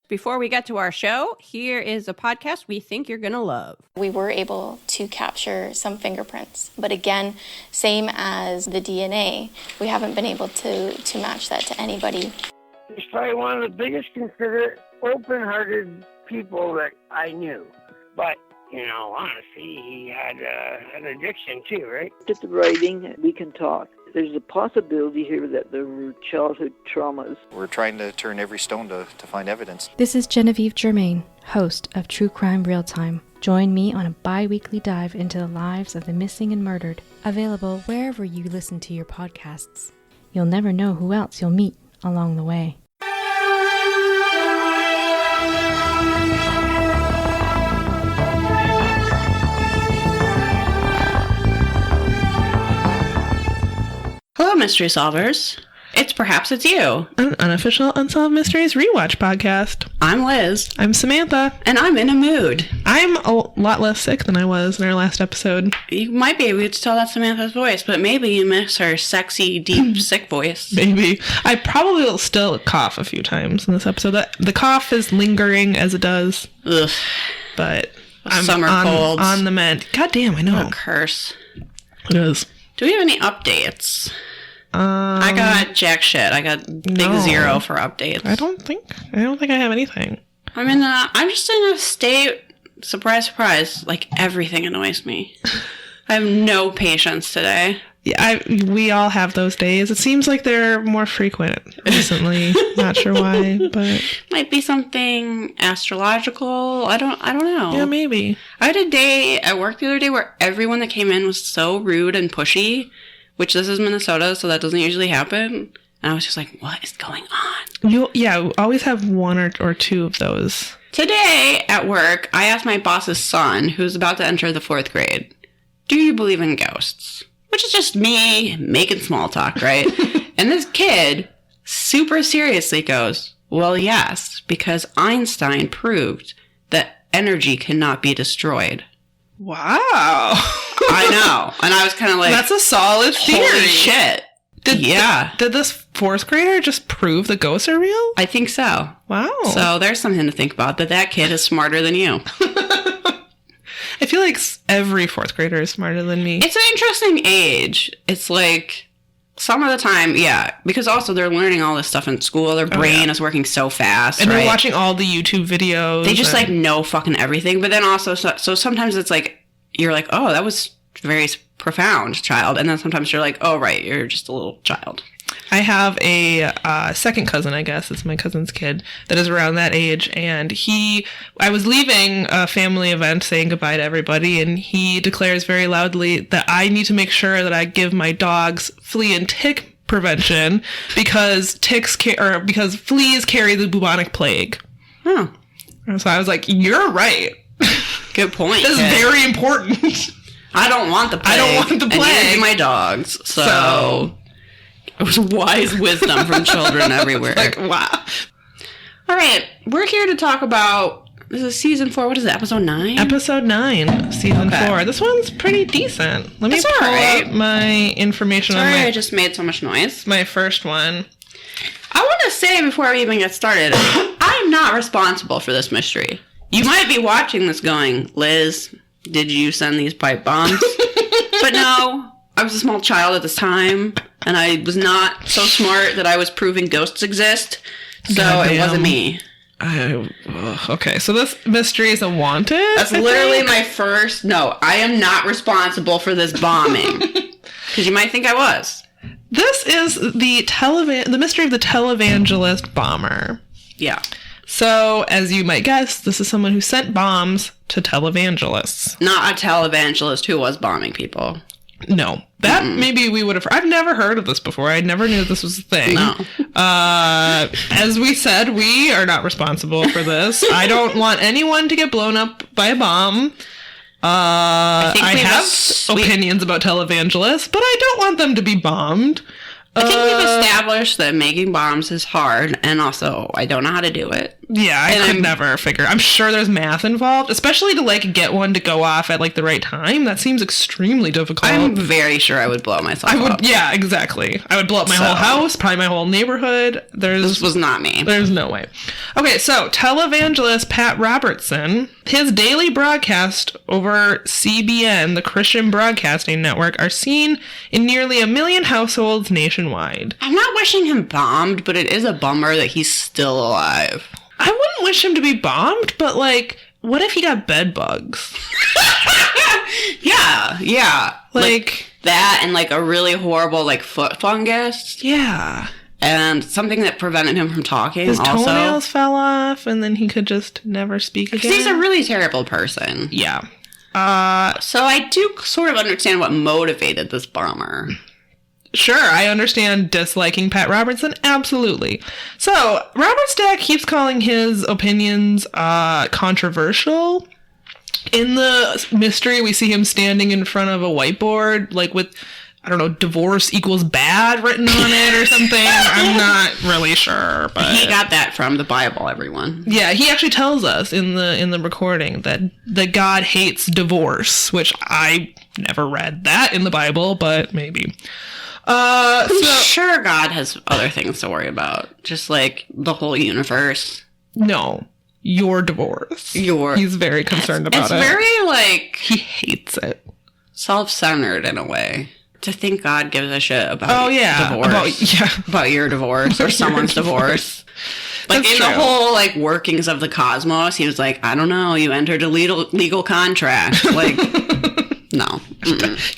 Before we get to our show, here is a podcast we think you're going to love. We were able to capture some fingerprints, but again, same as the DNA, we haven't been able to match that to anybody. He's probably one of the biggest considerate, open-hearted people that I knew. But, you know, honestly, he had an addiction too, right? At the writing, we can talk. There's a possibility here that there were childhood traumas. We're trying to turn every stone to find evidence. This is Genevieve Germain, host of True Crime Real Time. Join me on a bi-weekly dive into the lives of the missing and murdered. Available wherever you listen to your podcasts. You'll never know who else you'll meet along the way. Hello, mystery solvers. Perhaps it's you. An unofficial Unsolved Mysteries rewatch podcast. I'm Liz. I'm Samantha. And I'm in a mood. I'm a lot less sick than I was in our last episode. You might be able to tell that's Samantha's voice, but maybe you miss her sexy, deep, sick voice. Maybe. I probably will still cough a few times in this episode. The cough is lingering as it does. Ugh. But Summer colds. On the mend. God damn, I know. What a curse. It is. Do we have any updates? I got jack shit. I got big zero for updates. I don't think I have anything. I'm just in a state, surprise, surprise, like everything annoys me. I have no patience today. Yeah, we all have those days. It seems like they're more frequent recently. Not sure why, but might be something astrological. I don't know. Yeah, maybe. I had a day at work the other day where everyone that came in was so rude and pushy, which this is Minnesota, so that doesn't usually happen. And I was just like, what is going on? We always have one or two of those. Today at work, I asked my boss's son, who's about to enter the 4th grade, do you believe in ghosts? Which is just me making small talk, right? And this kid super seriously goes, well, yes, because Einstein proved that energy cannot be destroyed. Wow. I know. And I was kind of like, that's a solid theory. Holy shit. Did this 4th grader just prove the ghosts are real? I think so. Wow. So there's something to think about, that kid is smarter than you. I feel like every 4th grader is smarter than me. It's an interesting age. It's like, some of the time, yeah, because also they're learning all this stuff in school. Their brain is working so fast, and right? they're watching all the YouTube videos. They just like know fucking everything. But then also, so sometimes it's like, you're like, oh, that was very profound, child. And then sometimes you're like, oh, right, you're just a little child. I have a second cousin, I guess. It's my cousin's kid that is around that age. And I was leaving a family event saying goodbye to everybody. And he declares very loudly that I need to make sure that I give my dogs flea and tick prevention because because fleas carry the bubonic plague. Oh. So I was like, you're right. Good point. This is very important. I don't want the plague. And neither do my dogs. So it was wise wisdom from children everywhere. Like, wow. All right. We're here to talk about, this is season 4. What is it? Episode 9? Episode 9, season 4. This one's pretty decent. Let me pull up my information on I just made so much noise. My first one. I want to say before we even get started, I'm not responsible for this mystery. You might be watching this going, Liz, did you send these pipe bombs? But no, I was a small child at this time, and I was not so smart that I was proving ghosts exist, so it wasn't me. Okay, so this mystery is a wanted? That's literally my first... No, I am not responsible for this bombing. Because you might think I was. This is the mystery of the televangelist bomber. Yeah. So, as you might guess, this is someone who sent bombs to televangelists. Not a televangelist who was bombing people. No. That maybe we would have... I've never heard of this before. I never knew this was a thing. No. As we said, we are not responsible for this. I don't want anyone to get blown up by a bomb. I have opinions about televangelists, but I don't want them to be bombed. I think we've established that making bombs is hard, and also I don't know how to do it. Yeah, I could never figure. I'm sure there's math involved, especially to like get one to go off at like the right time. That seems extremely difficult. I'm very sure I would blow myself up. Yeah, exactly. I would blow up my whole house, probably my whole neighborhood. This was not me. There's no way. Okay, so televangelist Pat Robertson, his daily broadcast over CBN, the Christian Broadcasting Network, are seen in nearly 1 million households nationwide. I'm not wishing him bombed, but it is a bummer that he's still alive. I wouldn't wish him to be bombed, but like, what if he got bed bugs? Yeah. Like that and like a really horrible like foot fungus. Yeah. And something that prevented him from talking. His also. toenails fell off, and then he could just never speak again. He's a really terrible person. Yeah. So I do sort of understand what motivated this bomber. Sure, I understand disliking Pat Robertson. Absolutely. So, Robert Stack keeps calling his opinions controversial. In the mystery, we see him standing in front of a whiteboard, like with, I don't know, divorce equals bad written on it or something. I'm not really sure, but he got that from the Bible, everyone. Yeah, he actually tells us in the recording that God hates divorce, which I never read that in the Bible, but maybe. I'm sure God has other things to worry about, just like the whole universe. No, your divorce. He's very concerned about it. It's very like he hates it. Self-centered in a way. To think God gives a shit about divorce. About your divorce or someone's divorce. Like That's in true. the whole like workings of the cosmos, he was like, I don't know, you entered a legal contract. Like no.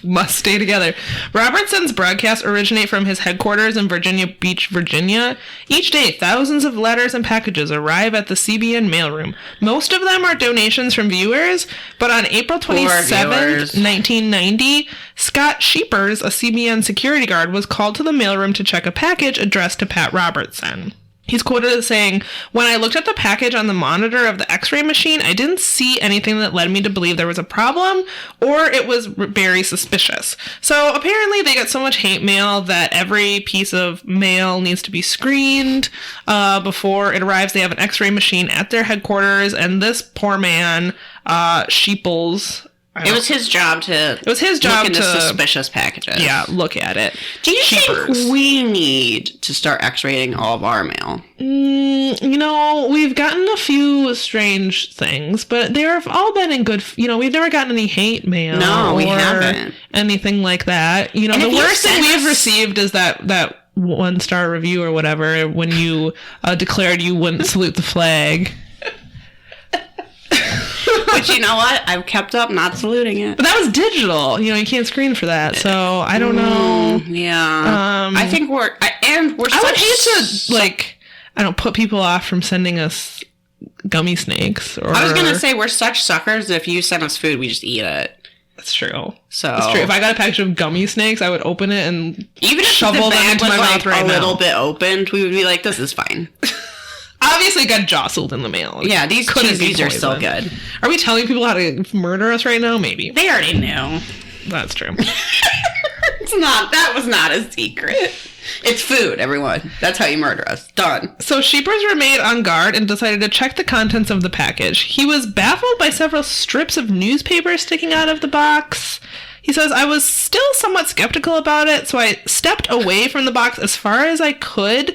Must stay together. Robertson's broadcasts originate from his headquarters in Virginia Beach, Virginia. Each day, thousands of letters and packages arrive at the CBN mailroom. Most of them are donations from viewers, but on April 27th, 1990, Scott Sheepers, a CBN security guard, was called to the mailroom to check a package addressed to Pat Robertson. He's quoted as saying, "When I looked at the package on the monitor of the x-ray machine, I didn't see anything that led me to believe there was a problem, or it was very suspicious." So apparently they get so much hate mail that every piece of mail needs to be screened before it arrives. They have an x-ray machine at their headquarters, and this poor man, Sheeples... It was his job to look into suspicious packages. Yeah, look at it. Do you think we need to start X-rating all of our mail? You know, we've gotten a few strange things, but they have all been in good... You know, we've never gotten any hate mail. No, we haven't. Anything like that. You know, and the worst thing we've received is that 1-star review or whatever when you declared you wouldn't salute the flag. But you know what? I've kept up not saluting it. But that was digital. You know, you can't screen for that. So I don't know. Yeah. I think we're I would hate to like I don't put people off from sending us gummy snakes. Or... I was gonna say we're such suckers that if you send us food, we just eat it. That's true. So that's true. If I got a package of gummy snakes, I would open it and even if shovel them into my mouth right now. A little bit opened, we would be like, "This is fine." Obviously, it got jostled in the mail. Yeah, these cheesies are so good. Are we telling people how to murder us right now? Maybe. They already knew. That's true. That was not a secret. It's food, everyone. That's how you murder us. Done. So Sheepers remained on guard and decided to check the contents of the package. He was baffled by several strips of newspaper sticking out of the box. He says, "I was still somewhat skeptical about it, so I stepped away from the box as far as I could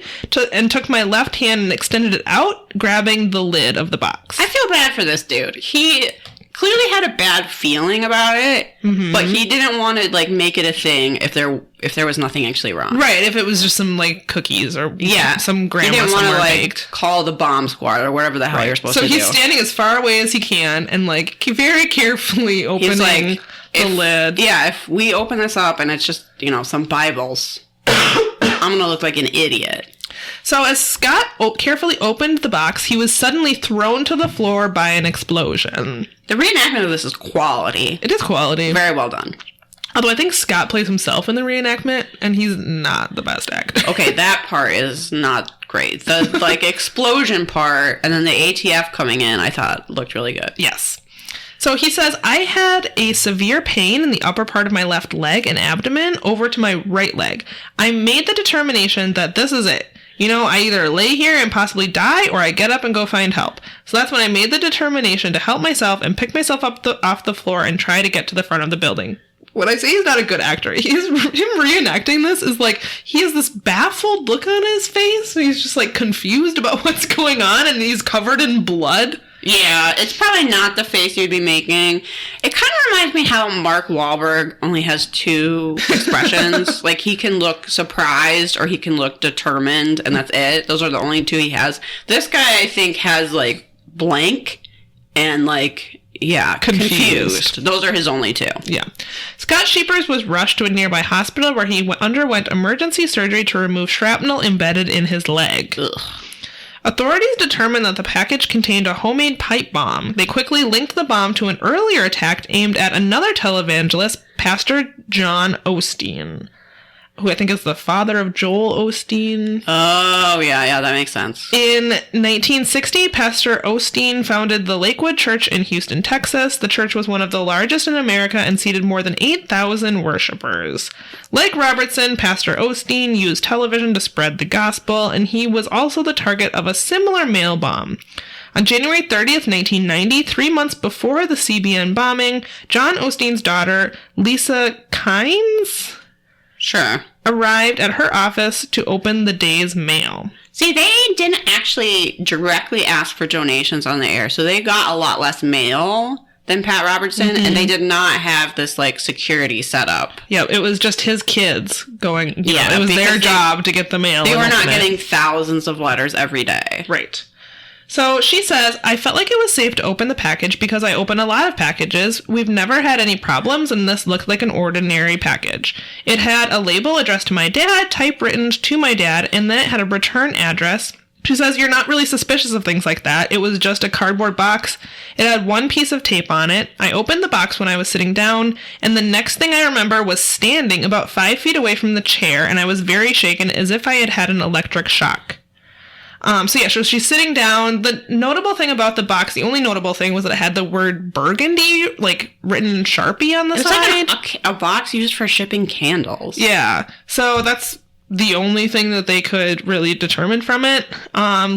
and took my left hand and extended it out, grabbing the lid of the box." I feel bad for this dude. He clearly had a bad feeling about it, but he didn't want to like make it a thing if there was nothing actually wrong. Right, if it was just some like cookies or some grandma. He didn't want to like baked. Call the bomb squad or whatever the hell you're supposed to do. So he's standing as far away as he can and like very carefully opening the lid. Yeah, if we open this up and it's just, some Bibles, I'm going to look like an idiot. So as Scott carefully opened the box, he was suddenly thrown to the floor by an explosion. The reenactment of this is quality. It is quality. Very well done. Although I think Scott plays himself in the reenactment, and he's not the best actor. Okay, that part is not great. The explosion part, and then the ATF coming in, I thought looked really good. Yes. So he says, "I had a severe pain in the upper part of my left leg and abdomen over to my right leg. I made the determination that this is it. I either lay here and possibly die, or I get up and go find help. So that's when I made the determination to help myself and pick myself up off the floor and try to get to the front of the building. When I say he's not a good actor, him reenacting this is like, he has this baffled look on his face. He's just like confused about what's going on, and he's covered in blood. Yeah, it's probably not the face you'd be making. It kind of reminds me how Mark Wahlberg only has two expressions. Like, he can look surprised or he can look determined, and that's it. Those are the only two he has. This guy, I think, has, like, blank and, like, yeah, confused. Those are his only two. Yeah. Scott Sheepers was rushed to a nearby hospital where he underwent emergency surgery to remove shrapnel embedded in his leg. Ugh. Authorities determined that the package contained a homemade pipe bomb. They quickly linked the bomb to an earlier attack aimed at another televangelist, Pastor John Osteen, who I think is the father of Joel Osteen. Oh, yeah, that makes sense. In 1960, Pastor Osteen founded the Lakewood Church in Houston, Texas. The church was one of the largest in America and seated more than 8,000 worshipers. Like Robertson, Pastor Osteen used television to spread the gospel, and he was also the target of a similar mail bomb. On January 30th, 1990, 3 months before the CBN bombing, John Osteen's daughter, Lisa Kynes, arrived at her office to open the day's mail. See, they didn't actually directly ask for donations on the air, so they got a lot less mail than Pat Robertson, and they did not have this, like, security set up. Yeah, it was just his kids going, it was their job to get the mail. They were not getting thousands of letters every day. Right. So she says, I felt like it was safe to open the package because I open a lot of packages. We've never had any problems, and this looked like an ordinary package. It had a label addressed to my dad, typewritten to my dad, and then it had a return address. She says, you're not really suspicious of things like that. It was just a cardboard box. It had one piece of tape on it. I opened the box when I was sitting down, and the next thing I remember was standing about 5 feet away from the chair, and I was very shaken as if I had had an electric shock. So she's sitting down. The notable thing about the box, the only notable thing was that it had the word burgundy, like, written in Sharpie on the side. It's like a box used for shipping candles. Yeah. So that's the only thing that they could really determine from it.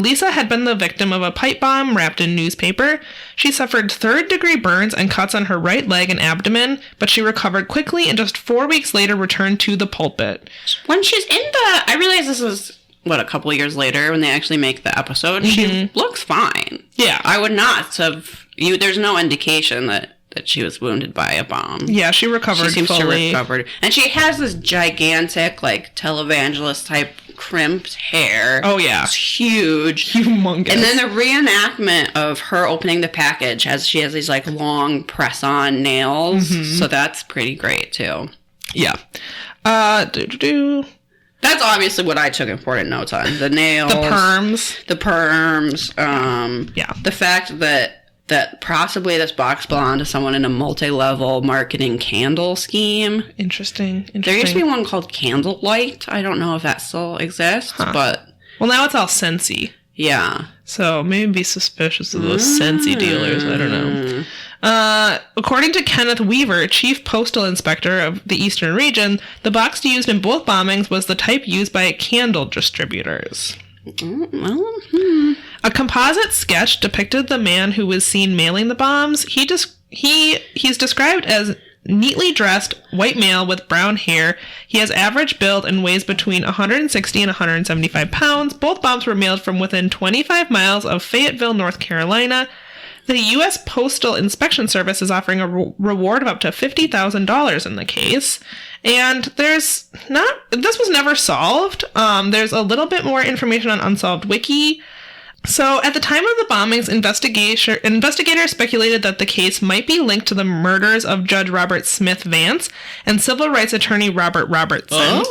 Lisa had been the victim of a pipe bomb wrapped in newspaper. She suffered third-degree burns and cuts on her right leg and abdomen, but she recovered quickly and just 4 weeks later returned to the pulpit. When she's in I realize this is a couple of years later when they actually make the episode, she looks fine. Yeah. I would not have... there's no indication that she was wounded by a bomb. Yeah, she recovered She seems fully. to recover. And she has this gigantic, like, televangelist-type crimped hair. Oh, yeah. It's huge. Humongous. And then the reenactment of her opening the package, she has these, like, long press-on nails. So that's pretty great, too. Yeah. That's obviously what I took important notes on. The nails. The perms. Yeah. The fact that possibly this box belonged to someone in a multi-level marketing candle scheme. Interesting. There used to be one called Candlelight. I don't know if that still exists, but... Well, now it's all Scentsy. Yeah. So maybe be suspicious of those Scentsy dealers. I don't know. According to Kenneth Weaver, chief postal inspector of the Eastern region, the box used in both bombings was the type used by candle distributors. A composite sketch depicted the man who was seen mailing the bombs. He's described as neatly dressed white male with brown hair. He has average build and weighs between 160 and 175 pounds. Both bombs were mailed from within 25 miles of Fayetteville, North Carolina. The U.S. Postal Inspection Service is offering a reward of up to $50,000 in the case. And this was never solved. There's a little bit more information on Unsolved Wiki. So, at the time of the bombings, investigators speculated that the case might be linked to the murders of Judge Robert Smith Vance and civil rights attorney Robert Robinson,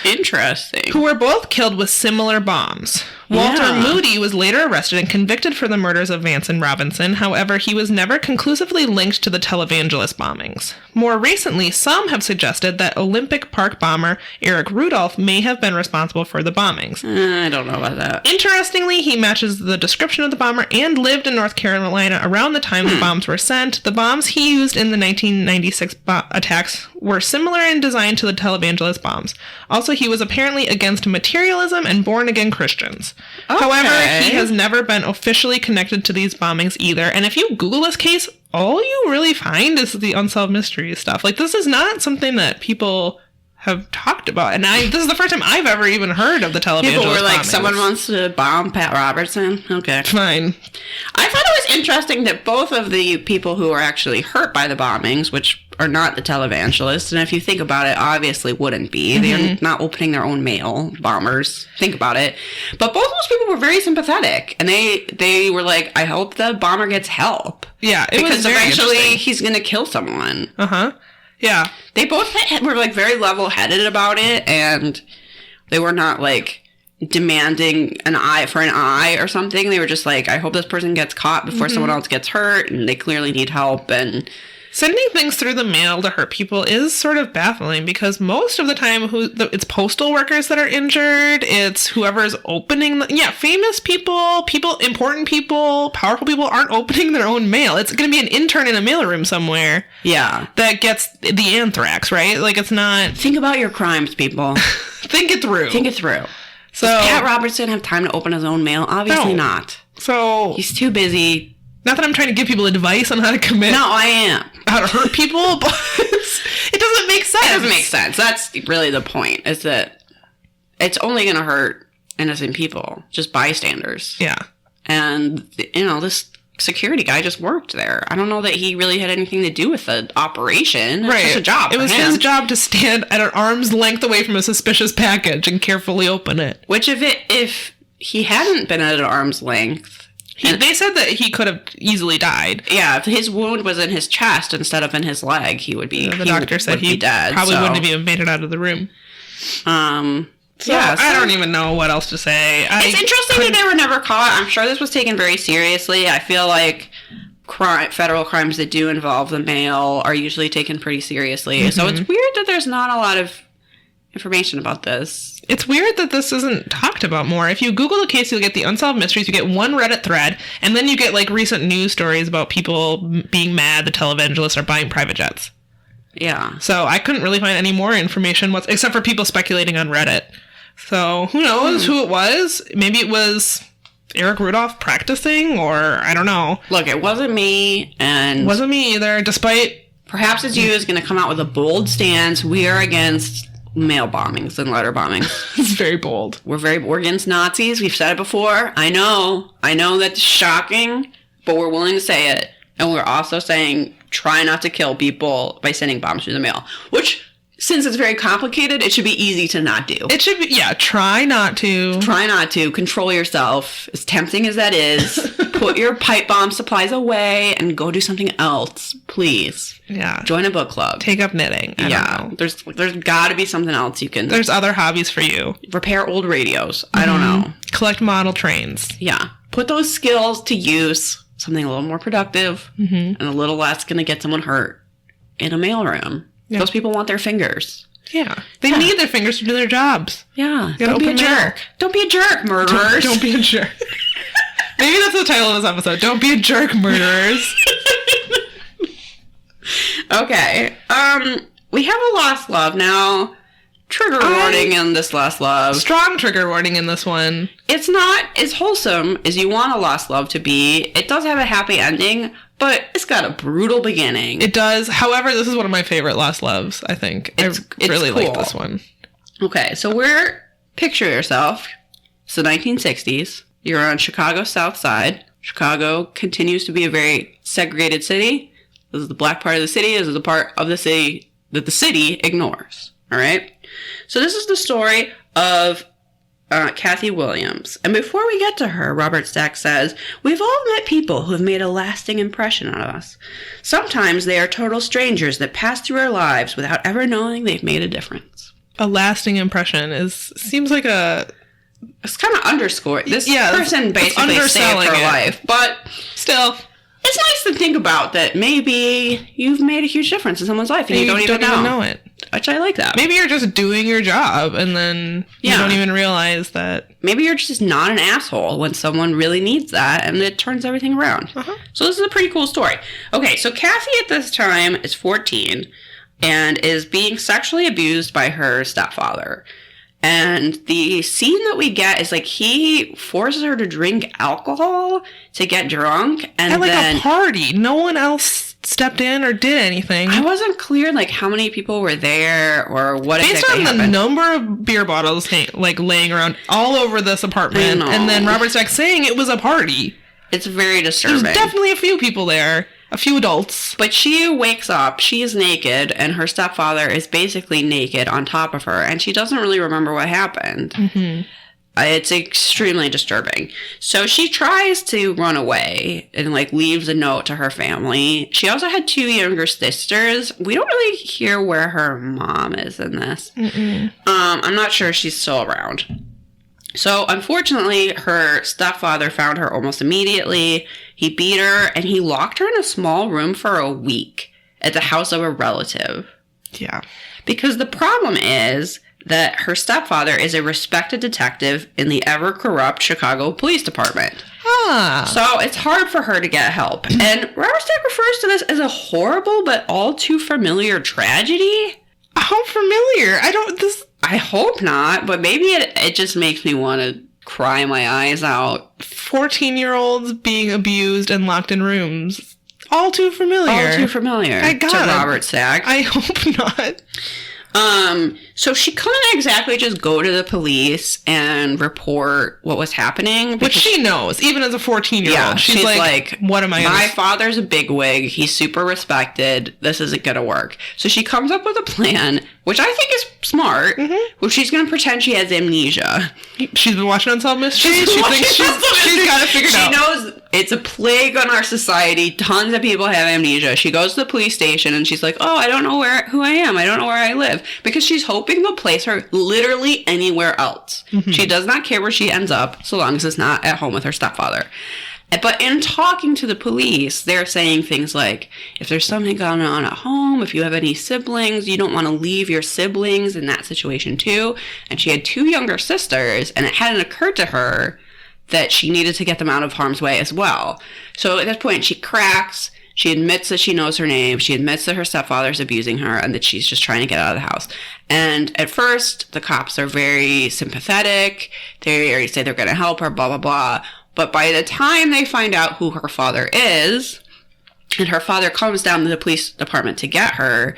Interesting. who were both killed with similar bombs. Walter Moody was later arrested and convicted for the murders of Vance and Robinson. However, he was never conclusively linked to the televangelist bombings. More recently, some have suggested that Olympic Park bomber Eric Rudolph may have been responsible for the bombings. I don't know about that. Interestingly, he matches the description of the bomber and lived in North Carolina around the time the bombs were sent. The bombs he used in the 1996 attacks were similar in design to the televangelist bombs. Also, he was apparently against materialism and born-again Christians. Okay. However, he has never been officially connected to these bombings either. And if you Google this case, all you really find is the unsolved mystery stuff. Like, this is not something that people have talked about. And this is the first time I've ever even heard of the televangelist People were like, bombings. someone wants to bomb Pat Robertson? Okay. Fine. I thought it was interesting that both of the people who were actually hurt by the bombings, which are not the televangelists, and if you think about it, obviously wouldn't be. They're not opening their own mail, bombers. Think about it. But both those people were very sympathetic, and they were like, I hope the bomber gets help. Yeah, it was because very eventually interesting. he's going to kill someone. Uh-huh. Yeah. They both were like very level-headed about it, and they were not like demanding an eye for an eye or something. They were just like, I hope this person gets caught before someone else gets hurt, and they clearly need help. And sending things through the mail to hurt people is sort of baffling because most of the time it's postal workers that are injured. It's whoever's opening famous people, important people, powerful people aren't opening their own mail. It's going to be an intern in a mailroom somewhere. Yeah. That gets the anthrax, right? Like, it's not... Think about your crimes, people. Think it through. Think it through. So, Does Pat Robertson have time to open his own mail? Obviously No. not. So... He's too busy. Not that I'm trying to give people advice on how to commit... No, I am. How to hurt people, but it doesn't make sense. It doesn't make sense. That's really the point, is that it's only going to hurt innocent people, just bystanders. Yeah. And, this security guy just worked there. I don't know that he really had anything to do with the operation. It's just a job It for was him. his job to stand at an arm's length away from a suspicious package and carefully open it. Which if he hadn't been at an arm's length... They said that he could have easily died. Yeah, if his wound was in his chest instead of in his leg, he would be... The doctor said he dead, probably wouldn't have even made it out of the room. I don't even know what else to say. It's interesting that they were never caught. I'm sure this was taken very seriously. I feel like federal crimes that do involve the mail are usually taken pretty seriously. So it's weird that there's not a lot of information about this. It's weird that this isn't talked about more. If you Google the case, you'll get the unsolved mysteries. You get one Reddit thread, and then you get like recent news stories about people being mad the televangelists are buying private jets. Yeah. So I couldn't really find any more information except for people speculating on Reddit. So who knows who it was? Maybe it was Eric Rudolph practicing, or I don't know. Look, it wasn't me, and... Wasn't me either, despite... Perhaps it's you is going to come out with a bold stance. We are against mail bombings and letter bombings. It's very bold. We're against Nazis. We've said it before. I know that's shocking, but we're willing to say it. And we're also saying try not to kill people by sending bombs through the mail. Which, since it's very complicated, it should be easy to not do. It should be, try not to. Try not to. Control yourself. As tempting as that is, put your pipe bomb supplies away and go do something else, please. Yeah. Join a book club. Take up knitting. I don't know. There's got to be something else you can... There's other hobbies for you. Repair old radios. I don't know. Collect model trains. Yeah. Put those skills to use. Something a little more productive and a little less going to get someone hurt in a mailroom. Yeah. Those people want their fingers. Yeah. They need their fingers to do their jobs. Yeah. Don't be a jerk. Don't be a jerk, murderers. Don't be a jerk. Maybe that's the title of this episode. Don't be a jerk, murderers. Okay. We have a lost love now. Trigger warning in this lost love. Strong trigger warning in this one. It's not as wholesome as you want a lost love to be. It does have a happy ending, but it's got a brutal beginning. It does. However, this is one of my favorite lost loves, I think. I really cool. like this one. Okay, so picture yourself. It's the 1960s. You're on Chicago's South Side. Chicago continues to be a very segregated city. This is the black part of the city. This is the part of the city that the city ignores. All right? So this is the story of Kathy Williams. And before we get to her, Robert Stack says, we've all met people who have made a lasting impression on us. Sometimes they are total strangers that pass through our lives without ever knowing they've made a difference. A lasting impression seems like it's kind of underscored. This person basically saved her life. But still, it's nice to think about that maybe you've made a huge difference in someone's life and you don't even know it. Which I like that. Maybe you're just doing your job and then you don't even realize that. Maybe you're just not an asshole when someone really needs that and it turns everything around. So this is a pretty cool story. Okay, so Kathy at this time is 14. and is being sexually abused by her stepfather. And the scene that we get is like he forces her to drink alcohol to get drunk, and at like then a party. No one else stepped in or did anything. I wasn't clear like how many people were there or what Based exactly on the happened. number of beer bottles like laying around all over this apartment, and then Robert Stack saying it was a party. It's very disturbing. There's definitely a few people there. A few adults. But she wakes up, she is naked, and her stepfather is basically naked on top of her, and she doesn't really remember what happened. Mm-hmm. It's extremely disturbing. So she tries to run away and, like, leaves a note to her family. She also had 2 younger sisters. We don't really hear where her mom is in this. I'm not sure she's still around. So, unfortunately, her stepfather found her almost immediately. He beat her, and he locked her in a small room for a week at the house of a relative. Yeah. Because the problem is that her stepfather is a respected detective in the ever-corrupt Chicago Police Department. Ah. So, it's hard for her to get help. And Robert Stack refers to this as a horrible but all too familiar tragedy. How familiar? I hope not, but maybe it just makes me want to cry my eyes out. 14-year-olds being abused and locked in rooms. All too familiar. All too familiar I to got it. Robert Stack. I hope not. So she couldn't exactly just go to the police and report what was happening. Which she knows, even as a 14-year-old. Yeah, she's like, what am I My father's a bigwig. He's super respected. This isn't going to work. So she comes up with a plan, which I think is smart, where she's going to pretend she has amnesia. She's been watching Unsolved Mysteries. She thinks she's got it figured out. She knows it's a plague on our society. Tons of people have amnesia. She goes to the police station and she's like, oh, I don't know who I am. I don't know where I live. Because she's hoping they'll place her literally anywhere else. She does not care where she ends up, so long as it's not at home with her stepfather. But in talking to the police, they're saying things like, if there's something going on at home, if you have any siblings, you don't want to leave your siblings in that situation too. And she had 2 younger sisters, and it hadn't occurred to her that she needed to get them out of harm's way as well. So at this point, she cracks. She admits that she knows her name. She admits that her stepfather's abusing her and that she's just trying to get out of the house. And at first, the cops are very sympathetic. They say they're going to help her, blah, blah, blah. But by the time they find out who her father is, and her father comes down to the police department to get her,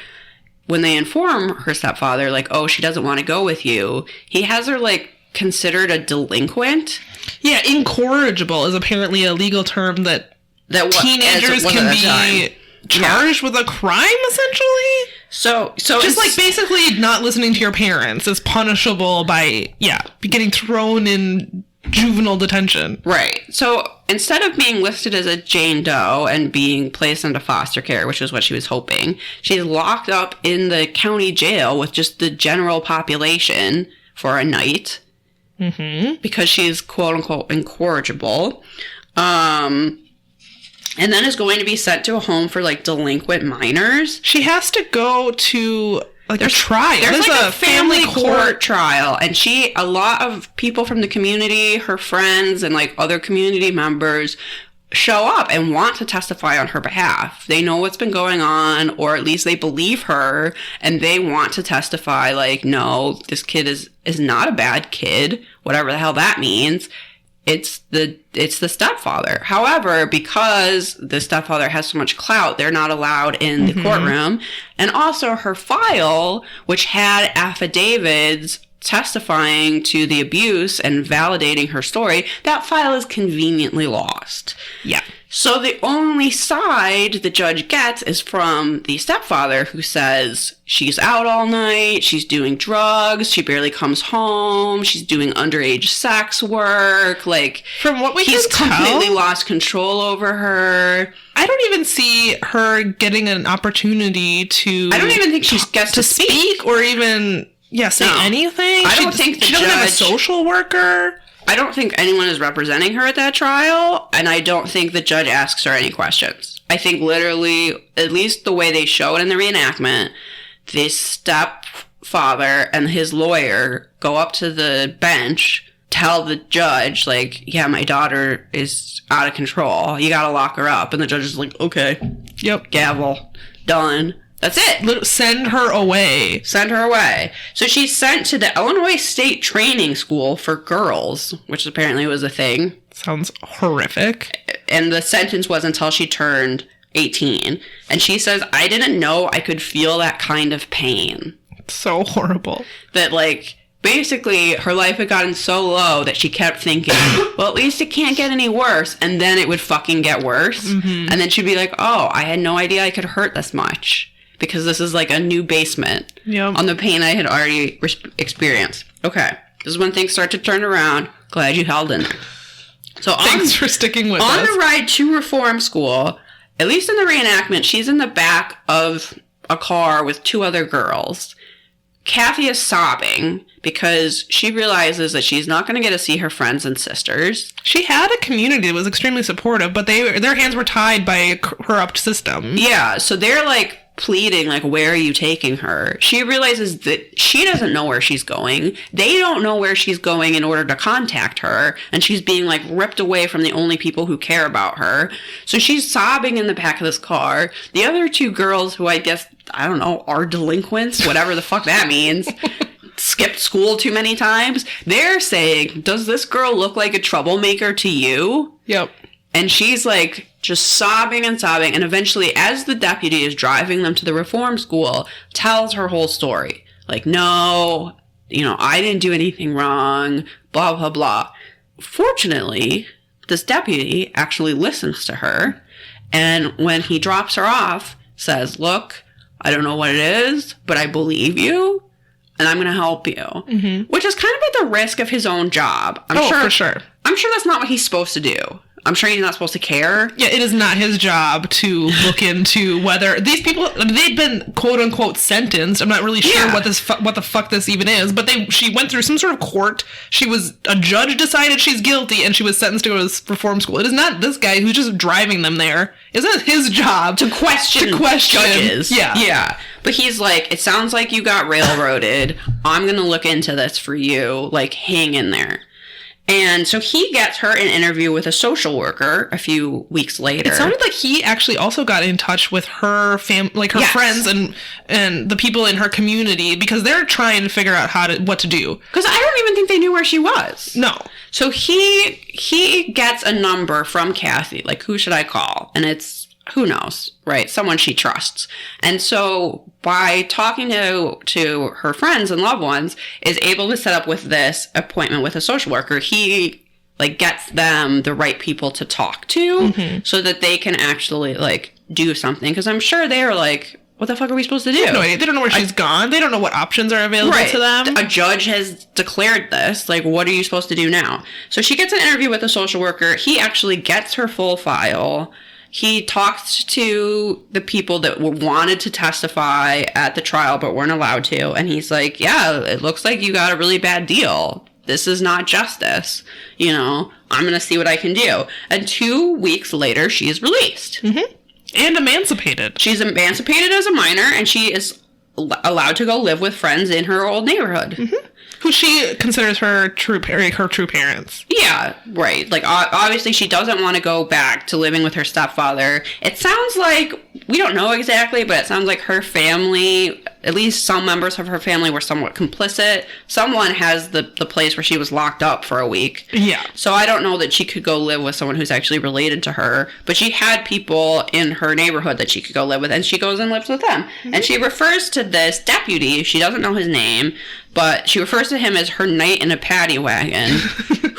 when they inform her stepfather, like, oh, she doesn't want to go with you, he has her, like, considered a delinquent. Yeah, incorrigible is apparently a legal term that teenagers can be charged with a crime, essentially. So just like basically not listening to your parents is punishable by getting thrown in juvenile detention. Right. So instead of being listed as a Jane Doe and being placed into foster care, which is what she was hoping, she's locked up in the county jail with just the general population for a night. Because she's quote unquote incorrigible. And then is going to be sent to a home for like delinquent minors. She has to go to like a trial. There's like a family court trial, and a lot of people from the community, her friends and like other community members show up and want to testify on her behalf. They know what's been going on, or at least they believe her, and they want to testify like, no, this kid is not a bad kid, whatever the hell that means. It's the stepfather. However, because the stepfather has so much clout, they're not allowed in the courtroom. And also her file, which had affidavits testifying to the abuse and validating her story, that file is conveniently lost. Yeah. So the only side the judge gets is from the stepfather, who says she's out all night, she's doing drugs, she barely comes home, she's doing underage sex work, like, from what we he's can completely tell, lost control over her. I don't even see her getting an opportunity to... I don't even think she gets to speak or even... say anything. I don't think she doesn't have a social worker. I don't think anyone is representing her at that trial, and I don't think the judge asks her any questions. I think literally, at least the way they show it in the reenactment, the stepfather and his lawyer go up to the bench, tell the judge, like, yeah, my daughter is out of control. You gotta lock her up. And the judge is like, okay. Yep. Gavel. Done. That's it. Send her away. Send her away. So she's sent to the Illinois State Training School for Girls, which apparently was a thing. Sounds horrific. And the sentence was until she turned 18. And she says, I didn't know I could feel that kind of pain. So horrible. That, like, basically her life had gotten so low that she kept thinking, well, at least it can't get any worse. And then it would fucking get worse. And then she'd be like, oh, I had no idea I could hurt this much. Because this is like a new basement on the pain I had already experienced. Okay. This is when things start to turn around. Glad you held in there. So thanks for sticking with us. On the ride to reform school, at least in the reenactment, she's in the back of a car with 2 other girls. Kathy is sobbing because she realizes that she's not going to get to see her friends and sisters. She had a community that was extremely supportive, but their hands were tied by a corrupt system. Yeah, so they're like pleading, like, where are you taking her? She realizes that she doesn't know where she's going. They don't know where she's going in order to contact her, and she's being, like, ripped away from the only people who care about her. So she's sobbing in the back of this car. The other 2 girls, who I guess, I don't know, are delinquents, whatever the fuck that means, skipped school too many times, they're saying, does this girl look like a troublemaker to you? Yep. And she's, like, just sobbing and sobbing, and eventually, as the deputy is driving them to the reform school, tells her whole story. Like, no, I didn't do anything wrong, blah, blah, blah. Fortunately, this deputy actually listens to her, and when he drops her off, says, look, I don't know what it is, but I believe you, and I'm going to help you. Mm-hmm. Which is kind of at the risk of his own job. For sure. I'm sure that's not what he's supposed to do. I'm sure he's not supposed to care. Yeah, it is not his job to look into whether these people, they've been quote unquote sentenced. I'm not really sure what the fuck this even is, but she went through some sort of court. A judge decided she's guilty and she was sentenced to go to reform school. It is not this guy who's just driving them there. Isn't his job to question judges? Yeah. Yeah. But he's like, it sounds like you got railroaded. I'm going to look into this for you. Like, hang in there. And so he gets her an interview with a social worker a few weeks later. It sounded like he actually also got in touch with her friends and the people in her community because they're trying to figure out what to do. Because I don't even think they knew where she was. No. So he gets a number from Kathy, like, who should I call? And it's, who knows, right? Someone she trusts. And so by talking to her friends and loved ones, is able to set up with this appointment with a social worker. He, like, gets them the right people to talk to so that they can actually, like, do something. Because I'm sure they're like, what the fuck are we supposed to do? No, they don't know where she's gone. They don't know what options are available to them. A judge has declared this. Like, what are you supposed to do now? So she gets an interview with a social worker. He actually gets her full file. He talks to the people that wanted to testify at the trial but weren't allowed to. And he's like, yeah, it looks like you got a really bad deal. This is not justice. I'm going to see what I can do. And 2 weeks later, she is released. Mm-hmm. And emancipated. She's emancipated as a minor, and she is allowed to go live with friends in her old neighborhood. Mm-hmm. Who she considers her true parents. Yeah, right. Like, obviously she doesn't want to go back to living with her stepfather. It sounds like, we don't know exactly, but it sounds like her family, at least some members of her family were somewhat complicit. Someone has the place where she was locked up for a week. Yeah. So I don't know that she could go live with someone who's actually related to her, but she had people in her neighborhood that she could go live with, and she goes and lives with them. Mm-hmm. And she refers to this deputy, she doesn't know his name, but she refers to him as her knight in a paddy wagon.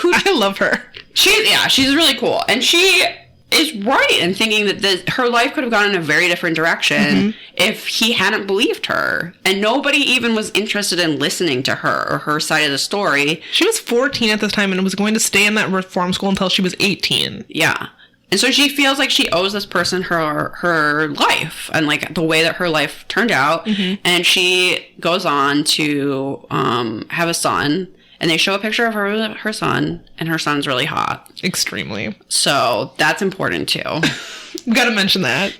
I love her. She's really cool. And she is right in thinking that her life could have gone in a very different direction if he hadn't believed her. And nobody even was interested in listening to her or her side of the story. She was 14 at this time and was going to stay in that reform school until she was 18. Yeah. And so she feels like she owes this person her life and, like, the way that her life turned out. Mm-hmm. And she goes on to have a son. And they show a picture of her son, and her son's really hot. Extremely. So that's important, too. Gotta mention that.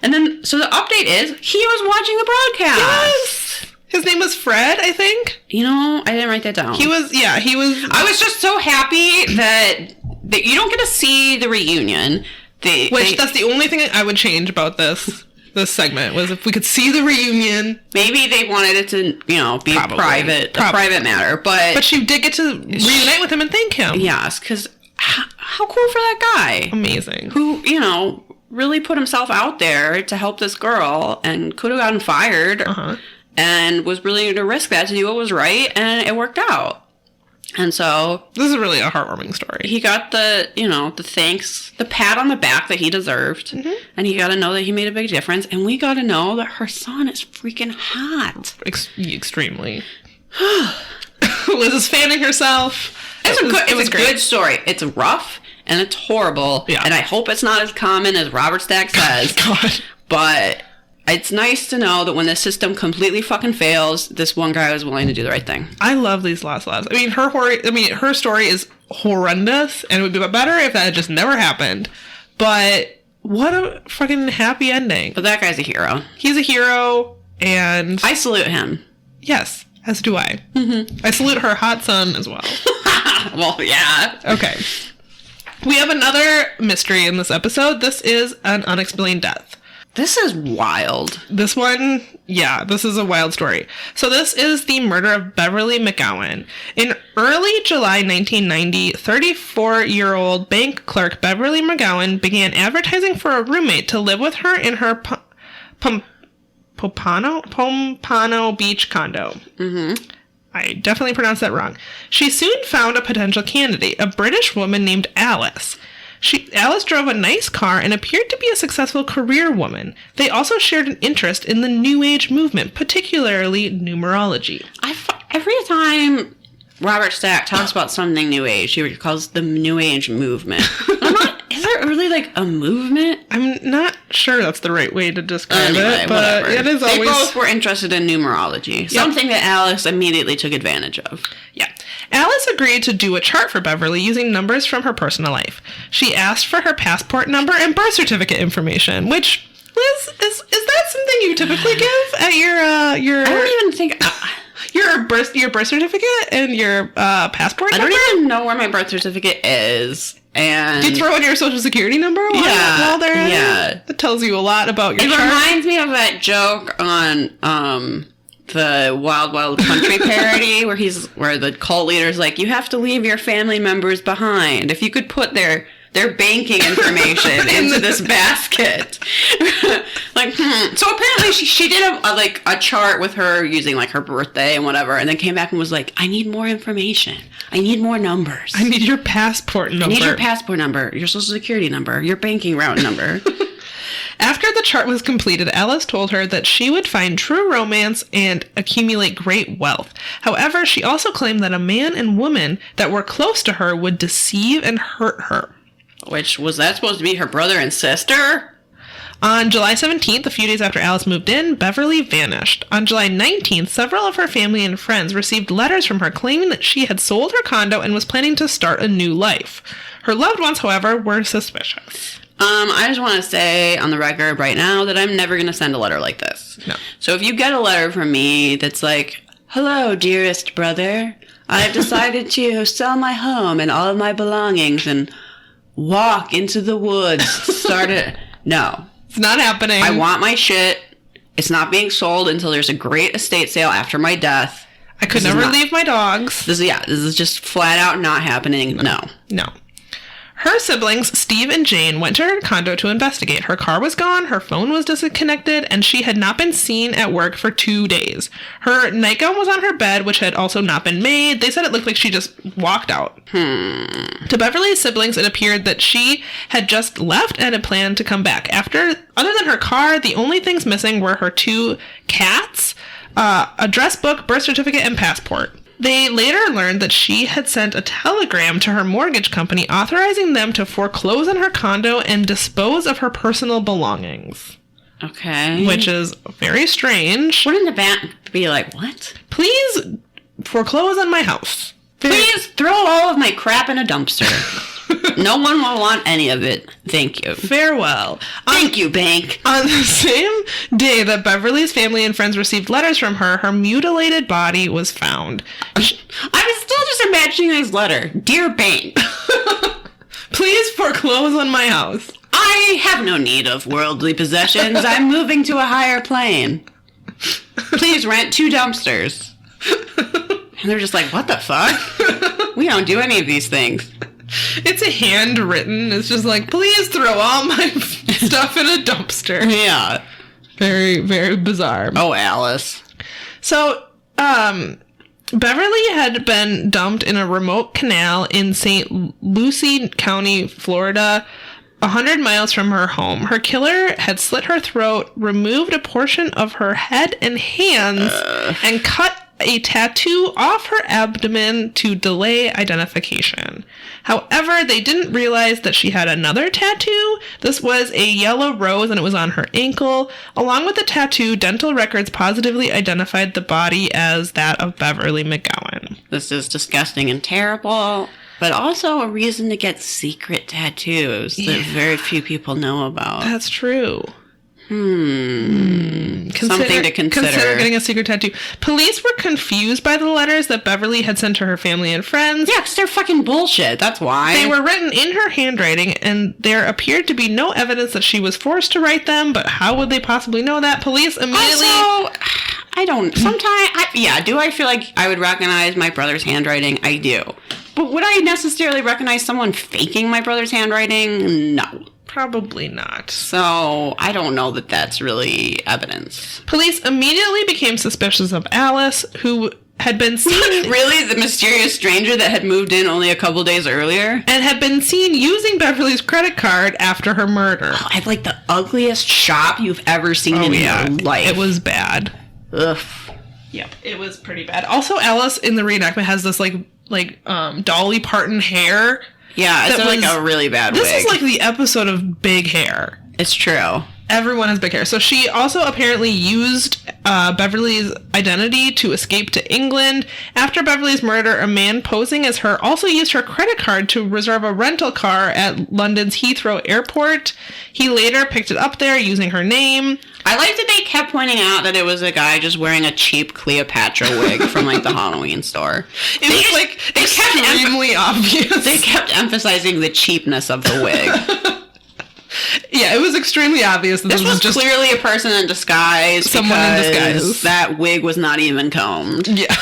And then, so the update is, he was watching the broadcast. Yes! His name was Fred, I think. I didn't write that down. He was. I was just so happy that you don't get to see the reunion. That's the only thing I would change about this. this segment, was if we could see the reunion. Maybe they wanted it to, be a private matter. But she did get to reunite with him and thank him. Yes, because how cool for that guy. Amazing. Who, really put himself out there to help this girl and could have gotten fired and was willing to risk that to do what was right, and it worked out. And so this is really a heartwarming story. He got the thanks, the pat on the back that he deserved. And he got to know that he made a big difference. And we got to know that her son is freaking hot. Extremely. Liz is fanning herself. It was a good story. It's rough and it's horrible. Yeah. And I hope it's not as common as Robert Stack says. God. But it's nice to know that when the system completely fucking fails, this one guy was willing to do the right thing. I love these last lives. I mean, her story is horrendous, and it would be better if that had just never happened. But what a fucking happy ending. But that guy's a hero. He's a hero, and I salute him. Yes, as do I. I salute her hot son as well. Well, yeah. Okay. We have another mystery in this episode. This is an unexplained death. This is wild. This one, yeah, this is a wild story. So this is the murder of Beverly McGowan. In early July 1990, 34-year-old bank clerk Beverly McGowan began advertising for a roommate to live with her in her Pompano Beach condo. I definitely pronounced that wrong. She soon found a potential candidate, a British woman named Alice. Alice drove a nice car and appeared to be a successful career woman. They also shared an interest in the New Age movement, particularly numerology. Every time Robert Stack talks about something New Age, he calls the New Age movement. Is there really a movement? I'm not sure that's the right way to describe it, but whatever. It is always... They both were interested in numerology, something that Alice immediately took advantage of. Yeah. Alice agreed to do a chart for Beverly using numbers from her personal life. She asked for her passport number and birth certificate information, which, Liz, is that something you typically give at your I don't even think... your birth certificate and your passport number? I don't even know where my birth certificate is. And do you throw in your social security number while they're in it? That tells you a lot about your chart. It reminds me of that joke on the Wild Wild Country parody where the cult leader's like, you have to leave your family members behind. If you could put their banking information into this basket. So apparently she did a chart with her using her birthday and whatever, and then came back and was like, I need more information. I need more numbers. I need your passport number. I need your passport number, your social security number, your banking route number. After the chart was completed, Alice told her that she would find true romance and accumulate great wealth. However, she also claimed that a man and woman that were close to her would deceive and hurt her. Which, was that supposed to be her brother and sister? On July 17th, a few days after Alice moved in, Beverly vanished. On July 19th, several of her family and friends received letters from her claiming that she had sold her condo and was planning to start a new life. Her loved ones, however, were suspicious. I just want to say on the record right now that I'm never going to send a letter like this. No. So if you get a letter from me that's like, hello, dearest brother, I've decided to sell my home and all of my belongings and walk into the woods, No. It's not happening. I want my shit. It's not being sold until there's a great estate sale after my death. I could never leave my dogs. This is just flat out not happening. No. Her siblings, Steve and Jane, went to her condo to investigate. Her car was gone, her phone was disconnected, and she had not been seen at work for 2 days. Her nightgown was on her bed, which had also not been made. They said it looked like she just walked out. To Beverly's siblings, it appeared that she had just left and had planned to come back. Other than her car, the only things missing were her 2 cats, address book, birth certificate, and passport. They later learned that she had sent a telegram to her mortgage company authorizing them to foreclose on her condo and dispose of her personal belongings. Okay. Which is very strange. Wouldn't the bank be like, what? Please foreclose on my house. Please throw all of my crap in a dumpster. No one will want any of it. Thank you. Farewell. Thank you, bank. On the same day that Beverly's family and friends received letters from her, her mutilated body was found. I was still just imagining this letter. Dear bank. Please foreclose on my house. I have no need of worldly possessions. I'm moving to a higher plane. Please rent 2 dumpsters. And they're just like, what the fuck? We don't do any of these things. It's a handwritten. It's just like, please throw all my stuff in a dumpster. Yeah. Very, very bizarre. Oh, Alice. So, Beverly had been dumped in a remote canal in St. Lucie County, Florida, 100 miles from her home. Her killer had slit her throat, removed a portion of her head and hands, and cut a tattoo off her abdomen to delay identification. However, they didn't realize that she had another tattoo. This was a yellow rose and it was on her ankle. Along with the tattoo, dental records positively identified the body as that of Beverly McGowan. This is disgusting and terrible, but also a reason to get secret tattoos that very few people know about. That's true. Something to consider. Consider getting a secret tattoo. Police were confused by the letters that Beverly had sent to her family and friends. Yeah, because they're fucking bullshit. That's why. They were written in her handwriting, and there appeared to be no evidence that she was forced to write them, but how would they possibly know that? Police immediately... Also, I don't... Sometimes... do I feel like I would recognize my brother's handwriting? I do. But would I necessarily recognize someone faking my brother's handwriting? No. Probably not. So, I don't know that that's really evidence. Police immediately became suspicious of Alice, who had been seen... Really? The mysterious stranger that had moved in only a couple days earlier? And had been seen using Beverly's credit card after her murder. Oh, I like the ugliest shop you've ever seen in your life. It was bad. Ugh. Yep, it was pretty bad. Also, Alice in the reenactment has this, Dolly Parton hair... Yeah, it's like a really bad wig. This is like the episode of Big Hair. It's true. Everyone has big hair. So she also apparently used Beverly's identity to escape to England. After Beverly's murder, a man posing as her also used her credit card to reserve a rental car at London's Heathrow Airport. He later picked it up there using her name. I like that they kept pointing out that it was a guy just wearing a cheap Cleopatra wig from the Halloween store. It was extremely obvious. They kept emphasizing the cheapness of the wig. Yeah, it was extremely obvious that this was just clearly a person in disguise. Someone in disguise. That wig was not even combed. Yeah.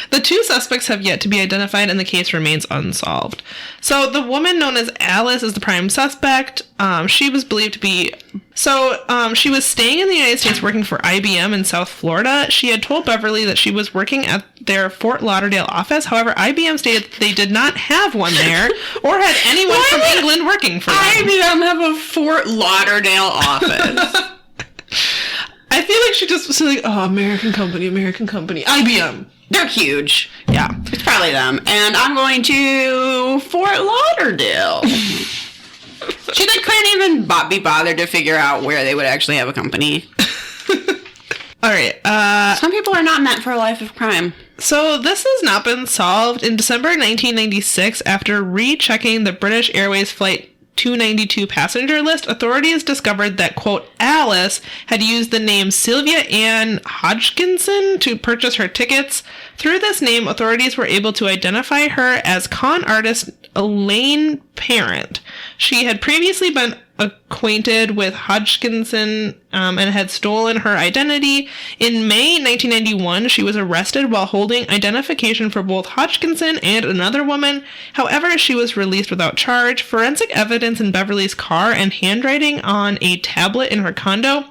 The 2 suspects have yet to be identified and the case remains unsolved. So the woman known as Alice is the prime suspect. She was believed to be... she was staying in the United States working for IBM in South Florida. She had told Beverly that she was working at their Fort Lauderdale office. However, IBM stated that they did not have one there or had anyone from England working for them. IBM have a Fort Lauderdale office. I feel like she just was like, oh, American company, IBM. They're huge. Yeah. It's probably them. And I'm going to Fort Lauderdale. She couldn't even be bothered to figure out where they would actually have a company. All right. Some people are not meant for a life of crime. So this has not been solved. In December 1996, after rechecking the British Airways flight 292 passenger list, authorities discovered that, quote, Alice had used the name Sylvia Ann Hodgkinson to purchase her tickets. Through this name, authorities were able to identify her as con artist Elaine Parent. She had previously been acquainted with Hodgkinson and had stolen her identity. In May 1991, she was arrested while holding identification for both Hodgkinson and another woman. However, she was released without charge. Forensic evidence in Beverly's car and handwriting on a tablet in her condo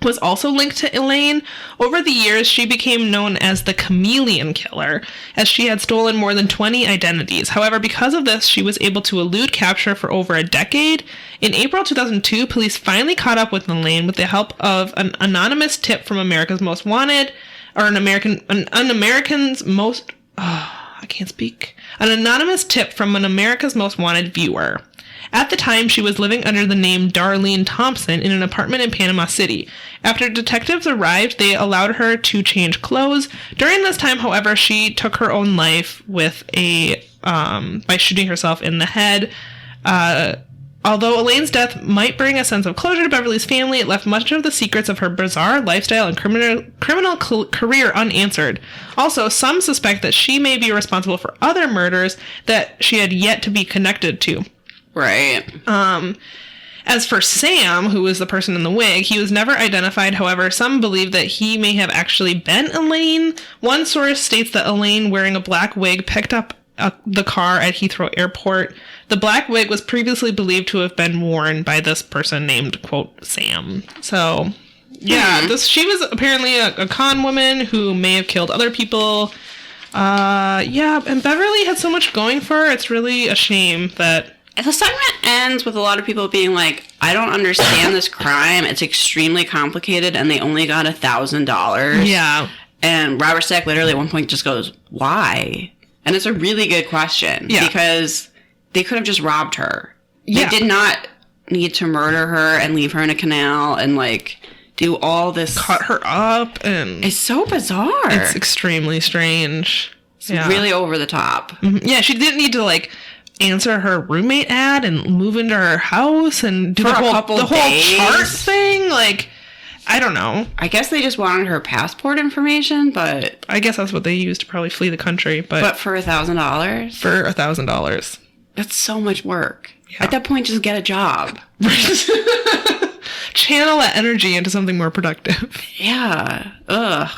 was also linked to Elaine. Over the years, she became known as the Chameleon Killer, as she had stolen more than 20 identities. However, because of this, she was able to elude capture for over a decade. In April 2002, police finally caught up with Elaine with the help of an anonymous tip from America's Most Wanted, or an anonymous tip from an America's Most Wanted viewer. At the time, she was living under the name Darlene Thompson in an apartment in Panama City. After detectives arrived, they allowed her to change clothes. During this time, however, she took her own life with by shooting herself in the head. Although Elaine's death might bring a sense of closure to Beverly's family, it left much of the secrets of her bizarre lifestyle and criminal career unanswered. Also, some suspect that she may be responsible for other murders that she had yet to be connected to. Right. As for Sam, who was the person in the wig, he was never identified. However, some believe that he may have actually been Elaine. One source states that Elaine, wearing a black wig, picked up the car at Heathrow Airport. The black wig was previously believed to have been worn by this person named, quote, Sam. So, yeah, she was apparently a con woman who may have killed other people. And Beverly had so much going for her. It's really a shame that... The segment ends with a lot of people being like, I don't understand this crime. It's extremely complicated, and they only got $1,000. Yeah. And Robert Stack literally at one point just goes, why? And it's a really good question. Yeah. Because they could have just robbed her. They did not need to murder her and leave her in a canal and, like, do all this. Cut her up and... It's so bizarre. It's extremely strange. It's really over the top. Mm-hmm. Yeah, she didn't need to, like... answer her roommate ad and move into her house and do the whole chart thing. Like, I don't know. I guess they just wanted her passport information, but I guess that's what they used to probably flee the country. But for $1,000, for $1,000, that's so much work. Yeah. At that point, just get a job. Channel that energy into something more productive. Yeah. Ugh.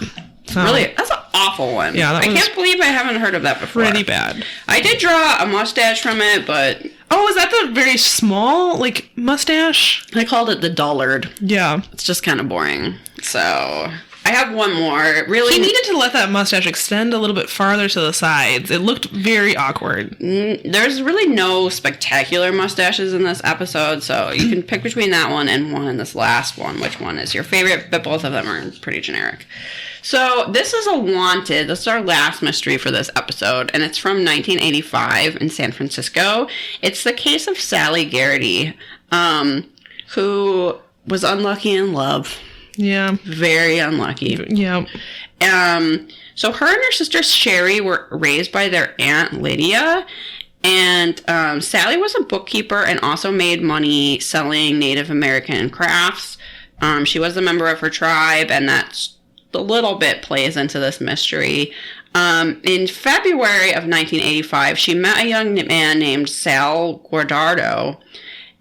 Really, that's an awful one. Yeah, I can't believe I haven't heard of that before. Pretty bad. I did draw a mustache from it, but... Oh, is that the very small, like, mustache? I called it the dullard. Yeah. It's just kind of boring. So, I have one more. Really, he needed to let that mustache extend a little bit farther to the sides. It looked very awkward. There's really no spectacular mustaches in this episode, so you can pick between that one and this last one. Which one is your favorite? But both of them are pretty generic. So this is this is our last mystery for this episode, and it's from 1985 in San Francisco. It's the case of Sally Garrity, who was unlucky in love. Yeah. Very unlucky. Yeah. So her and her sister Sherry were raised by their aunt Lydia, and Sally was a bookkeeper and also made money selling Native American crafts. She was a member of her tribe, and that's a little bit plays into this mystery. In February of 1985, she met a young man named Sal Guardado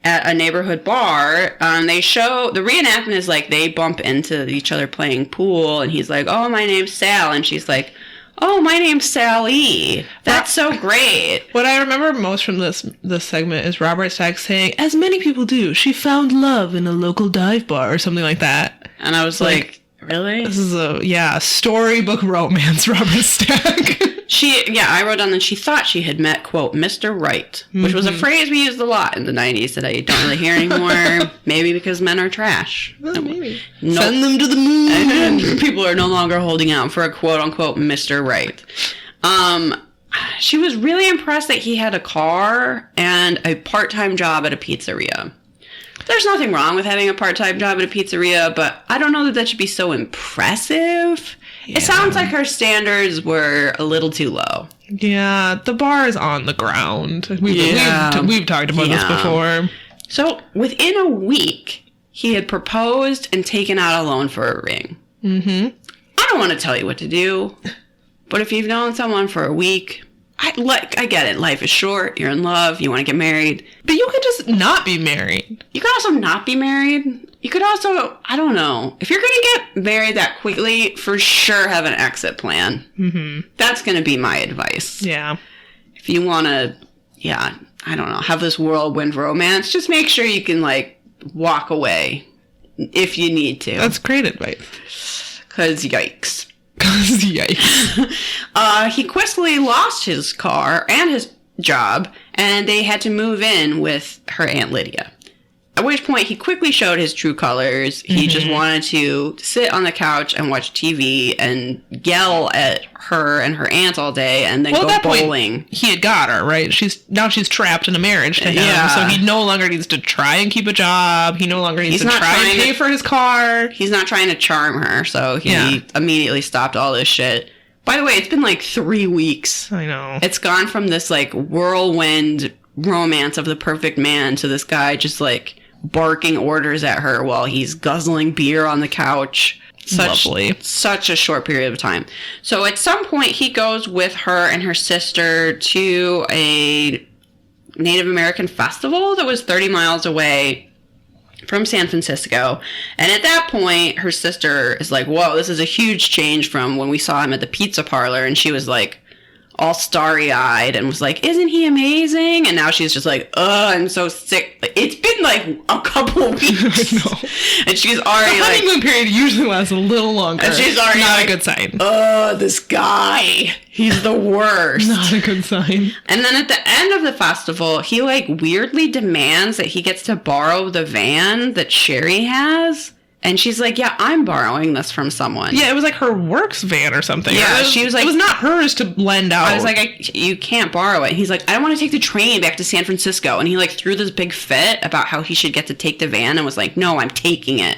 at a neighborhood bar. The reenactment is like they bump into each other playing pool, and he's like, "Oh, my name's Sal," and she's like, "Oh, my name's Sally. That's so great." What I remember most from this segment is Robert Stack saying, "As many people do, she found love in a local dive bar," or something like that. And I was like really? This is a storybook romance, Robert Stack. I wrote down that she thought she had met, quote, Mr. Right, which was a phrase we used a lot in the 90s that I don't really hear anymore. Maybe because men are trash. Well, maybe. Send them to the moon. And people are no longer holding out for a quote unquote Mr. Right. She was really impressed that he had a car and a part-time job at a pizzeria. There's nothing wrong with having a part-time job at a pizzeria, but I don't know that should be so impressive. Yeah. It sounds like her standards were a little too low. Yeah, the bar is on the ground. We've talked about this before. So, within a week, he had proposed and taken out a loan for a ring. Mm-hmm. I don't want to tell you what to do, but if you've known someone for a week... I get it. Life is short. You're in love. You want to get married. But you could just not be married. You could also not be married. You could also, I don't know. If you're going to get married that quickly, for sure have an exit plan. Mm-hmm. That's going to be my advice. Yeah. If you want to, I don't know, have this whirlwind romance, just make sure you can, walk away if you need to. That's great advice. Because yikes. Yikes. He quickly lost his car and his job, and they had to move in with her Aunt Lydia. At which point, he quickly showed his true colors. He just wanted to sit on the couch and watch TV and yell at her and her aunt all day and then go bowling. Point, he had got her, right? She's trapped in a marriage to him, so he no longer needs to try and keep a job. He no longer needs to try and pay for his car. He's not trying to charm her, so he immediately stopped all this shit. By the way, it's been 3 weeks. I know. It's gone from this whirlwind romance of the perfect man to this guy just barking orders at her while he's guzzling beer on the couch. Lovely. Such a short period of time. So at some point, he goes with her and her sister to a Native American festival that was 30 miles away from San Francisco. And at that point, her sister is like, whoa, this is a huge change from when we saw him at the pizza parlor. And she was like, all starry-eyed and was like, isn't he amazing? And now she's just like, I'm so sick. It's been like a couple of weeks. I know. And she's already the honeymoon period usually lasts a little longer. And she's already not like, a good sign. This guy, he's the worst. Not a good sign. And then at the end of the festival, he like weirdly demands that he gets to borrow the van that Sherry has. And she's like, yeah, I'm borrowing this from someone. Yeah, it was like her works van or something. Yeah, she was like... It was not hers to lend out. I was like, you can't borrow it. He's like, I don't want to take the train back to San Francisco. And he like threw this big fit about how he should get to take the van and was like, no, I'm taking it.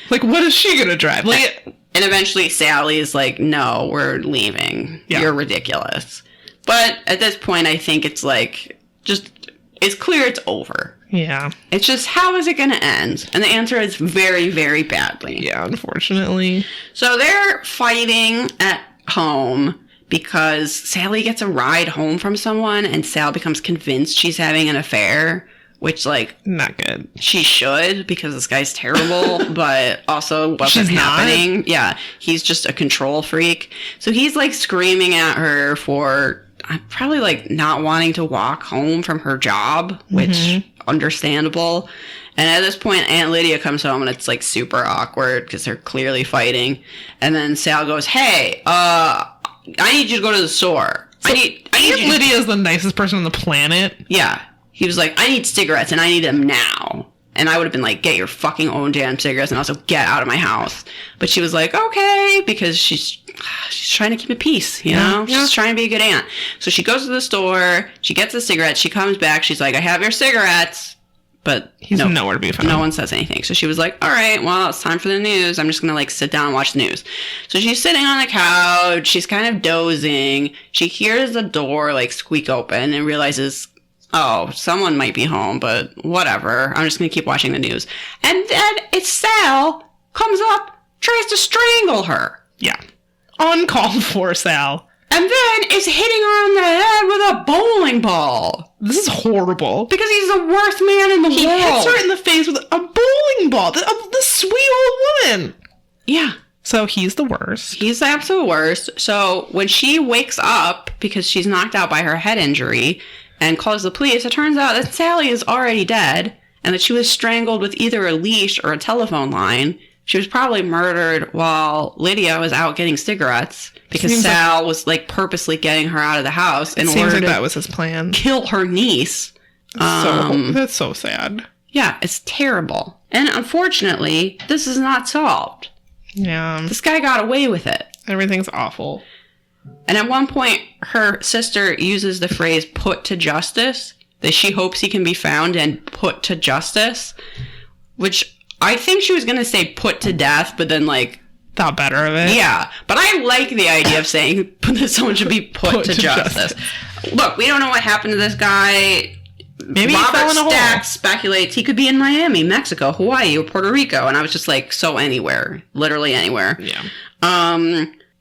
Like, what is she going to drive? Like, and eventually Sally is like, no, we're leaving. Yeah. You're ridiculous. But at this point, I think it's like, just, it's clear it's over. Yeah. It's just, how is it going to end? And the answer is very, very badly. Yeah, unfortunately. So they're fighting at home because Sally gets a ride home from someone and Sal becomes convinced she's having an affair, which, like... Not good. She should, because this guy's terrible, but also wasn't happening. Yeah, he's just a control freak. So he's, like, screaming at her for... probably like not wanting to walk home from her job, which understandable. And at this point, Aunt Lydia comes home and it's like super awkward because they're clearly fighting. And then Sal goes, "Hey, I need you to go to the store. So Aunt Lydia is the nicest person on the planet." Yeah, he was like, "I need cigarettes and I need them now." And I would have been like, get your fucking own damn cigarettes and also get out of my house. But she was like, okay, because she's trying to keep the peace, you know? Yeah. She's trying to be a good aunt. So she goes to the store, she gets the cigarettes, she comes back, she's like, I have your cigarettes. But he's nowhere to be found. No one says anything. So she was like, all right, well, it's time for the news. I'm just going to like sit down and watch the news. So she's sitting on the couch, she's kind of dozing. She hears the door like squeak open and realizes, oh, someone might be home, but whatever. I'm just going to keep watching the news. And then it's Sal comes up, tries to strangle her. Yeah. Uncalled for, Sal. And then is hitting her on the head with a bowling ball. This is horrible. Because he's the worst man in the world. He hits her in the face with a bowling ball. The sweet old woman. Yeah. So he's the worst. He's the absolute worst. So when she wakes up, because she's knocked out by her head injury, and calls the police, it turns out that Sally is already dead and that she was strangled with either a leash or a telephone line. She was probably murdered while Lydia was out getting cigarettes because Sal was like purposely getting her out of the house in order to that was his plan. Kill her niece. That's so sad. Yeah, it's terrible. And unfortunately, this is not solved. Yeah. This guy got away with it. Everything's awful. And at one point, her sister uses the phrase put to justice, that she hopes he can be found and put to justice, which I think she was going to say put to death, but then like... thought better of it. Yeah, but I like the idea of saying that someone should be put to justice. Look, we don't know what happened to this guy. Maybe Robert he fell in a hole. Speculates he could be in Miami, Mexico, Hawaii, or Puerto Rico, and I was just like, so anywhere. Literally anywhere. Yeah.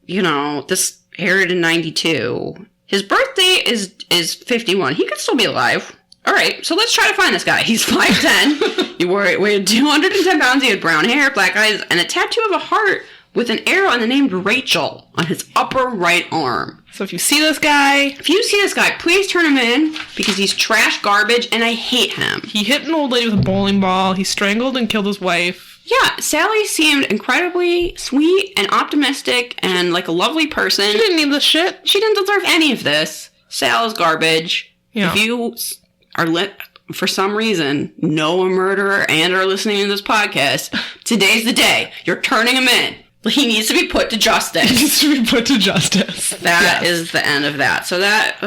You know, this... aired in 92. His birthday is 51. He could still be alive. All right, so let's try to find this guy. He's 5'10". He weighed 210 pounds. He had brown hair, black eyes, and a tattoo of a heart with an arrow and the name Rachel on his upper right arm. So if you see this guy... please turn him in because he's trash garbage and I hate him. He hit an old lady with a bowling ball. He strangled and killed his wife. Yeah, Sally seemed incredibly sweet and optimistic and like a lovely person. She didn't need this shit. She didn't deserve any of this. Sal is garbage. Yeah. If you are for some reason, know a murderer and are listening to this podcast, today's the day. You're turning him in. He needs to be put to justice. He needs to be put to justice. That is the end of that. So that,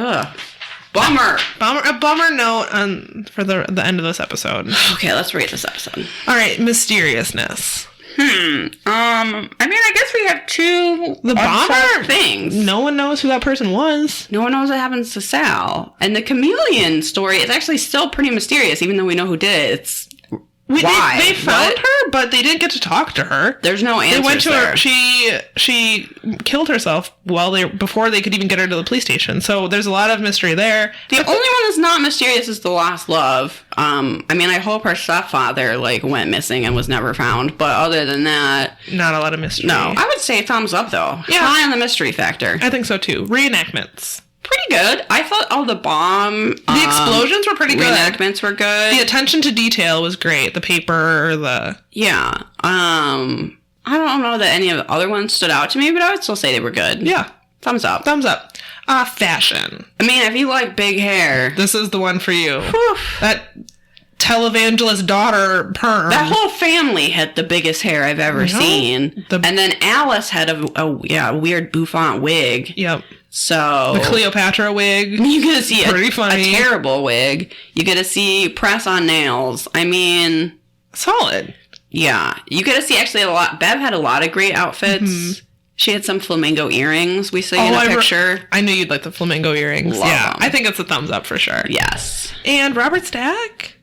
Bummer. A bummer note for the end of this episode. Okay, let's rate this episode. All right, mysteriousness. I guess we have two the bomber things. No one knows who that person was. No one knows what happens to Sal. And the chameleon story is actually still pretty mysterious, even though we know who did it. It's Why? They found What? her, but they didn't get to talk to her. There's no answers. They went to there. her. She killed herself before they could even get her to the police station. So there's a lot of mystery there. The only one that's not mysterious is the lost love. I mean, I hope her stepfather went missing and was never found. But other than that, Not a lot of mystery. no. I would say thumbs up though. Yeah. High on the mystery factor. I think so too. Reenactments. Pretty good. I thought the bomb. The explosions were pretty good. Reenactments were good. The attention to detail was great. The paper, Yeah. I don't know that any of the other ones stood out to me, but I would still say they were good. yeah. Thumbs up. Thumbs up. Fashion. I mean, if you like big hair, This is the one for you. whew, That televangelist daughter perm. that whole family had the biggest hair I've ever seen. And then Alice had a weird bouffant wig. Yep. So The Cleopatra wig. you get to see Pretty funny. a terrible wig. You get to see press on nails. I mean, Solid. yeah, you get to see actually a lot. Bev had a lot of great outfits. Mm-hmm. She had some flamingo earrings we see in a picture. I knew you'd like the flamingo earrings. Love yeah. them. I think it's a thumbs up for sure. Yes. And Robert Stack?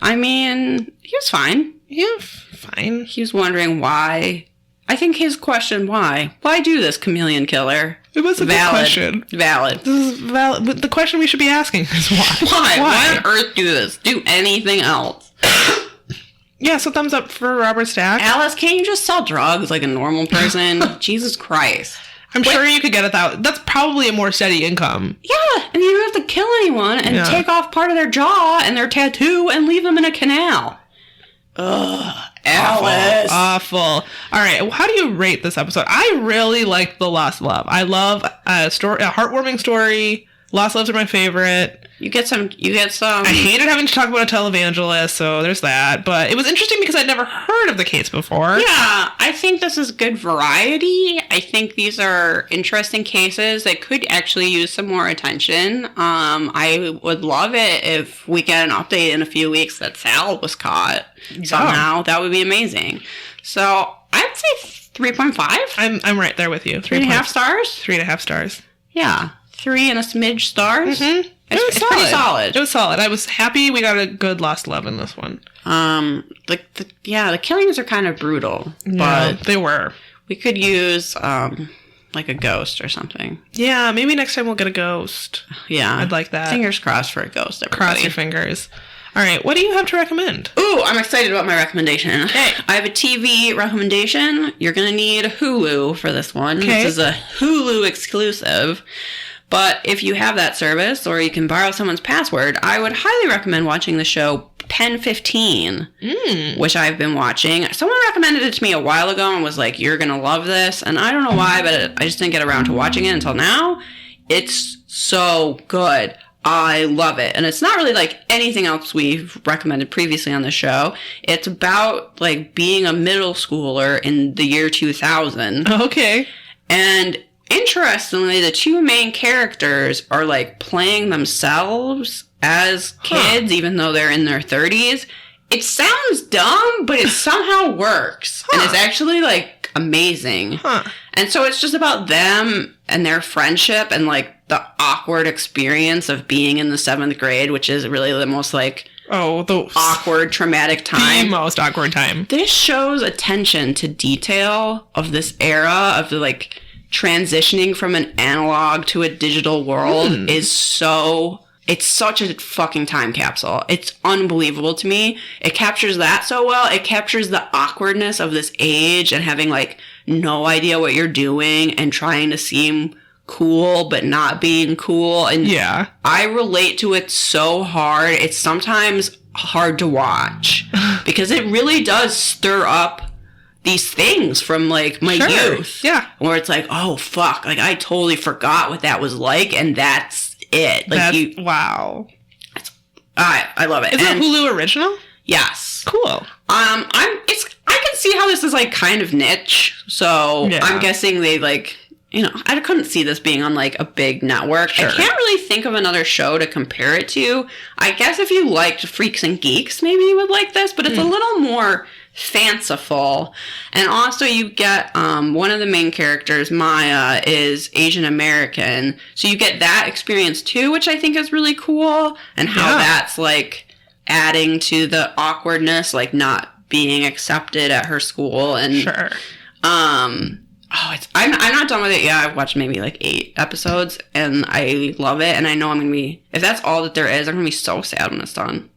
I mean, he was fine. Yeah, fine. He was wondering why. I think his question, why? Why do this, chameleon killer? It was a good question. Valid. This is valid. But the question we should be asking is why? Why on earth do this? Do anything else? Yeah, so thumbs up for Robert Stack. Alice, can't you just sell drugs like a normal person? Jesus Christ. I'm sure you could get it out. That's probably a more steady income. Yeah, and you don't have to kill anyone and Yeah. take off part of their jaw and their tattoo and leave them in a canal. Ugh, Alice. Awful. All right, how do you rate this episode? I really like The Lost Love. I love a heartwarming story. Lost Loves are my favorite. You get some. I hated having to talk about a televangelist, so there's that. But it was interesting because I'd never heard of the case before. Yeah, I think this is good variety. I think these are interesting cases that could actually use some more attention. I would love it if we get an update in a few weeks that Sal was caught somehow. That would be amazing. So I'd say 3.5. I'm right there with you. 3.5 stars? 3.5 stars. Yeah. 3 and a smidge stars. Mm-hmm. It's pretty solid. It was solid. I was happy we got a good Lost Love in this one. The killings are kind of brutal, Yeah, but they were. we could use like a ghost or something. Yeah, maybe next time we'll get a ghost. Yeah, I'd like that. Fingers crossed for a ghost. Everybody. Cross your fingers. All right, what do you have to recommend? Ooh, I'm excited about my recommendation. Okay. I have a TV recommendation. You're gonna need Hulu for this one. Okay. This is a Hulu exclusive. But if you have that service, or you can borrow someone's password, I would highly recommend watching the show Pen 15, which I've been watching. Someone recommended it to me a while ago and was like, you're going to love this. And I don't know why, but I just didn't get around to watching it until now. It's so good. I love it. And it's not really like anything else we've recommended previously on the show. It's about like being a middle schooler in the year 2000. Okay. And interestingly, the two main characters are like playing themselves as kids, even though they're in their 30s. It sounds dumb, but it somehow works. And it's actually like amazing. And so it's just about them and their friendship and like the awkward experience of being in the 7th grade, which is really the most like the awkward, traumatic time. The most awkward time. This shows attention to detail of this era of the like transitioning from an analog to a digital world is so... It's such a fucking time capsule. It's unbelievable to me. It captures that so well. It captures the awkwardness of this age and having like no idea what you're doing and trying to seem cool but not being cool. And yeah, I relate to it so hard. It's sometimes hard to watch because it really does stir up these things from like my youth. Yeah. Where it's like, oh fuck, like I totally forgot what that was like, and that's it. Like wow. I love it. Is it Hulu original? Yes. Cool. I can see how this is like kind of niche. So Yeah. I'm guessing they like, you know, I couldn't see this being on like a big network. Sure. I can't really think of another show to compare it to. I guess if you liked Freaks and Geeks, maybe you would like this, but it's a little more fanciful. And also you get one of the main characters, Maya, is Asian American, so you get that experience too, which I think is really cool, and how that's like adding to the awkwardness, like not being accepted at her school. And Sure. I'm not done with it yet. I've watched maybe like 8 episodes, and I love it. And I know I'm gonna be, if that's all that there is, I'm gonna be so sad when it's done.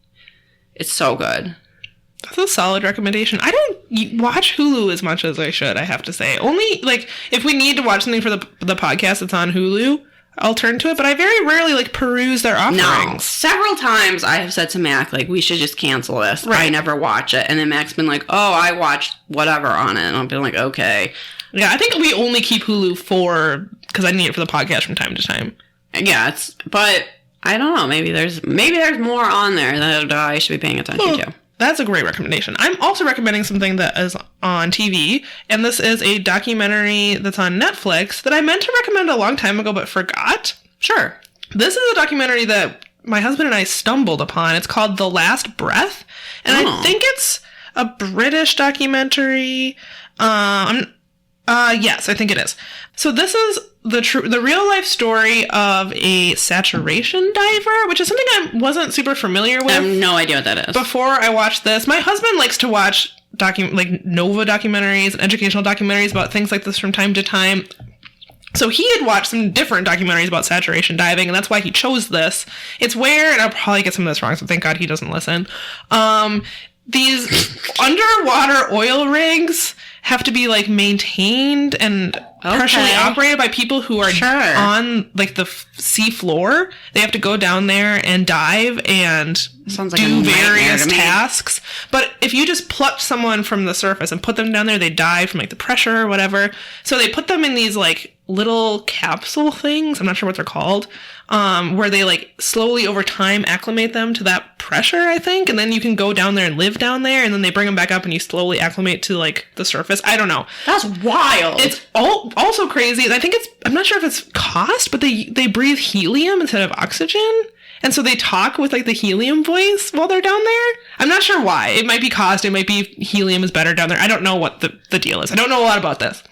It's so good. That's a solid recommendation. I don't watch Hulu as much as I should, I have to say. Only, like, if we need to watch something for the podcast that's on Hulu, I'll turn to it, but I very rarely, like, peruse their offerings. No. Several times I have said to Mac, like, we should just cancel this. Right. I never watch it. And then Mac's been like, oh, I watched whatever on it. And I've been like, okay. Yeah, I think we only keep Hulu because I need it for the podcast from time to time. Yeah, but I don't know. Maybe there's more on there that I should be paying attention to. That's a great recommendation. I'm also recommending something that is on TV, and this is a documentary that's on Netflix that I meant to recommend a long time ago but forgot. Sure. This is a documentary that my husband and I stumbled upon. It's called The Last Breath, and I think it's a British documentary. Yes, I think it is. So this is the real life story of a saturation diver, which is something I wasn't super familiar with. I have no idea what that is. Before I watched this, my husband likes to watch Nova documentaries and educational documentaries about things like this from time to time. So he had watched some different documentaries about saturation diving, and that's why he chose this. It's where, and I'll probably get some of this wrong, so thank God he doesn't listen. These underwater oil rigs have to be like maintained and partially operated by people who are on like the sea floor. They have to go down there and dive and do various tasks. But if you just plucked someone from the surface and put them down there, they die from like the pressure or whatever. So they put them in these like little capsule things. I'm not sure what they're called. Where they like slowly over time acclimate them to that pressure, I think. And then you can go down there and live down there, and then they bring them back up and you slowly acclimate to like the surface. I don't know. That's wild. It's also crazy. I think I'm not sure if it's cost, but they breathe helium instead of oxygen. And so they talk with like the helium voice while they're down there. I'm not sure why. It might be cost. It might be helium is better down there. I don't know what the deal is. I don't know a lot about this.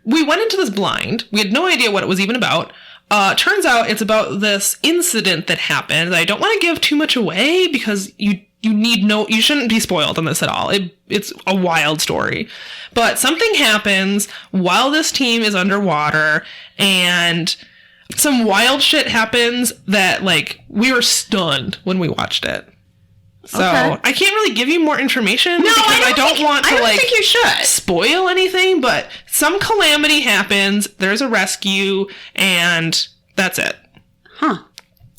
We went into this blind. We had no idea what it was even about. Turns out it's about this incident that happened. I don't want to give too much away because you shouldn't be spoiled on this at all. It's a wild story. But something happens while this team is underwater, and some wild shit happens that, like, we were stunned when we watched it. So I can't really give you more information because I don't think you should spoil anything, but some calamity happens, there's a rescue, and that's it. Huh.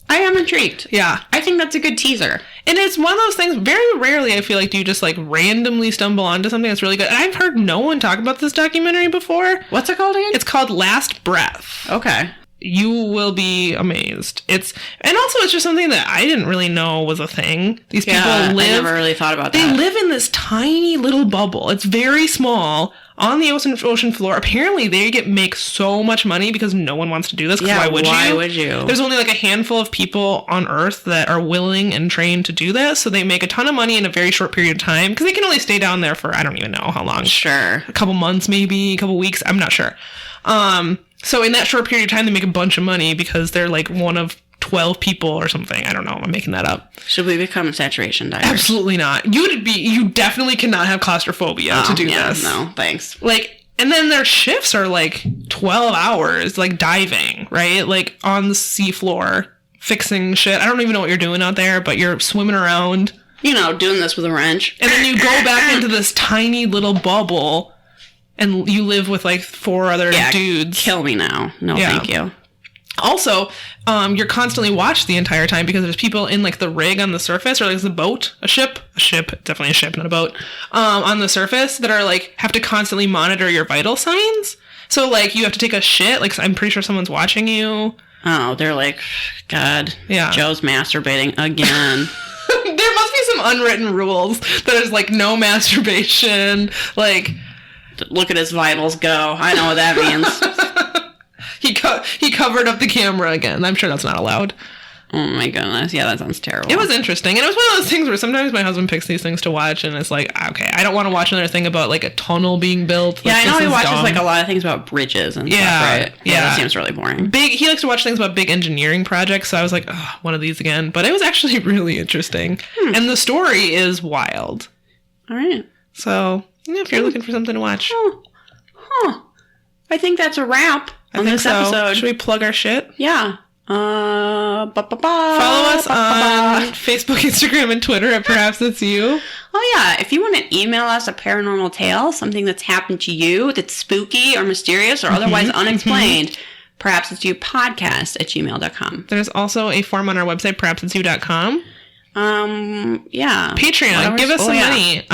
I am intrigued. Yeah. I think that's a good teaser. And it's one of those things, very rarely I feel like do you just like randomly stumble onto something that's really good. And I've heard no one talk about this documentary before. What's it called again? It's called Last Breath. Okay. You will be amazed. And also it's just something that I didn't really know was a thing. These people live. I never really thought about that. They live in this tiny little bubble. It's very small on the ocean floor. Apparently they make so much money because no one wants to do this. Yeah, why would you? There's only like a handful of people on Earth that are willing and trained to do this. So they make a ton of money in a very short period of time because they can only stay down there for I don't even know how long. Sure. A couple months, maybe a couple weeks. I'm not sure. So in that short period of time, they make a bunch of money because they're like one of 12 people or something. I don't know. I'm making that up. Should we become saturation divers? Absolutely not. You definitely cannot have claustrophobia to do this. No, thanks. Like, and then their shifts are like 12 hours, like diving, right? Like on the seafloor, fixing shit. I don't even know what you're doing out there, but you're swimming around. You know, doing this with a wrench. And then you go back into this tiny little bubble and you live with like 4 other dudes. Kill me now. No, thank you. Also, you're constantly watched the entire time because there's people in like the rig on the surface, or like there's a ship, definitely a ship, not a boat, on the surface that are like have to constantly monitor your vital signs. So like you have to take a shit, like I'm pretty sure someone's watching you. Oh, they're like, God, Joe's masturbating again. There must be some unwritten rules that there's like no masturbation, like. Look at his vitals go. I know what that means. He covered up the camera again. I'm sure that's not allowed. Oh my goodness. Yeah, that sounds terrible. It was interesting. And it was one of those things where sometimes my husband picks these things to watch and it's like, okay, I don't want to watch another thing about like a tunnel being built. Yeah, Like, I know this he is watches dumb. like a lot of things about bridges and stuff, right? Yeah. That seems really boring. He likes to watch things about big engineering projects, so I was like, oh, one of these again. But it was actually really interesting. And the story is wild. All right. So, if you're looking for something to watch. I think that's a wrap on this episode. Should we plug our shit? Yeah. Follow Follow us on Facebook, Instagram, and Twitter at Perhaps It's You. Oh, yeah. If you want to email us a paranormal tale, something that's happened to you that's spooky or mysterious or otherwise unexplained, perhaps it's you podcast@gmail.com. There's also a form on our website, perhapsitsyou.com. Yeah. Patreon. Give us some money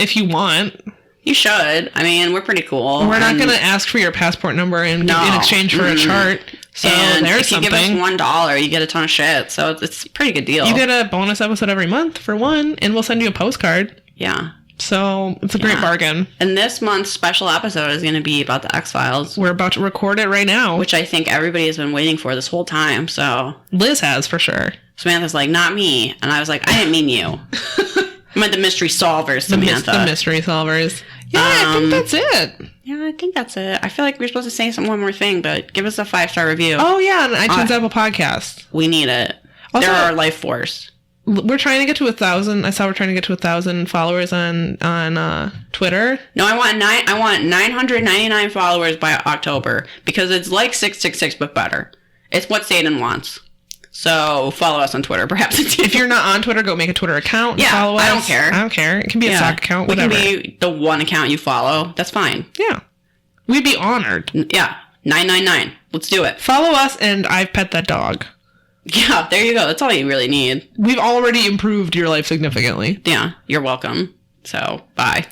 if you want. You should. I mean, we're pretty cool. We're not going to ask for your passport number in exchange for a chart. So and there's if you something. give us $1, you get a ton of shit. So it's a pretty good deal. You get a bonus episode every month for one, and we'll send you a postcard. Yeah. So it's a great bargain. And this month's special episode is going to be about the X-Files. We're about to record it right now. Which I think everybody has been waiting for this whole time, so... Liz has, for sure. Samantha's like, not me. And I was like, I didn't mean you. I meant the mystery solvers, Samantha. The mystery solvers. Yeah, I think that's it. Yeah, I think that's it. I feel like we're supposed to say one more thing, but give us a 5-star review. Oh, yeah, on iTunes, Apple Podcasts. We need it. Also, they're our life force. We're trying to get to 1,000. I saw we're trying to get to 1,000 followers on Twitter. No, I want 999 followers by October because it's like 666 but better. It's what Satan wants. So follow us on Twitter, perhaps. If you're not on Twitter, go make a Twitter account and follow us. I don't care. I don't care. It can be a stock account, whatever. We can be the one account you follow. That's fine. Yeah. We'd be honored. Yeah. 999. Let's do it. Follow us and I've pet that dog. Yeah, there you go. That's all you really need. We've already improved your life significantly. Yeah, you're welcome. So, bye.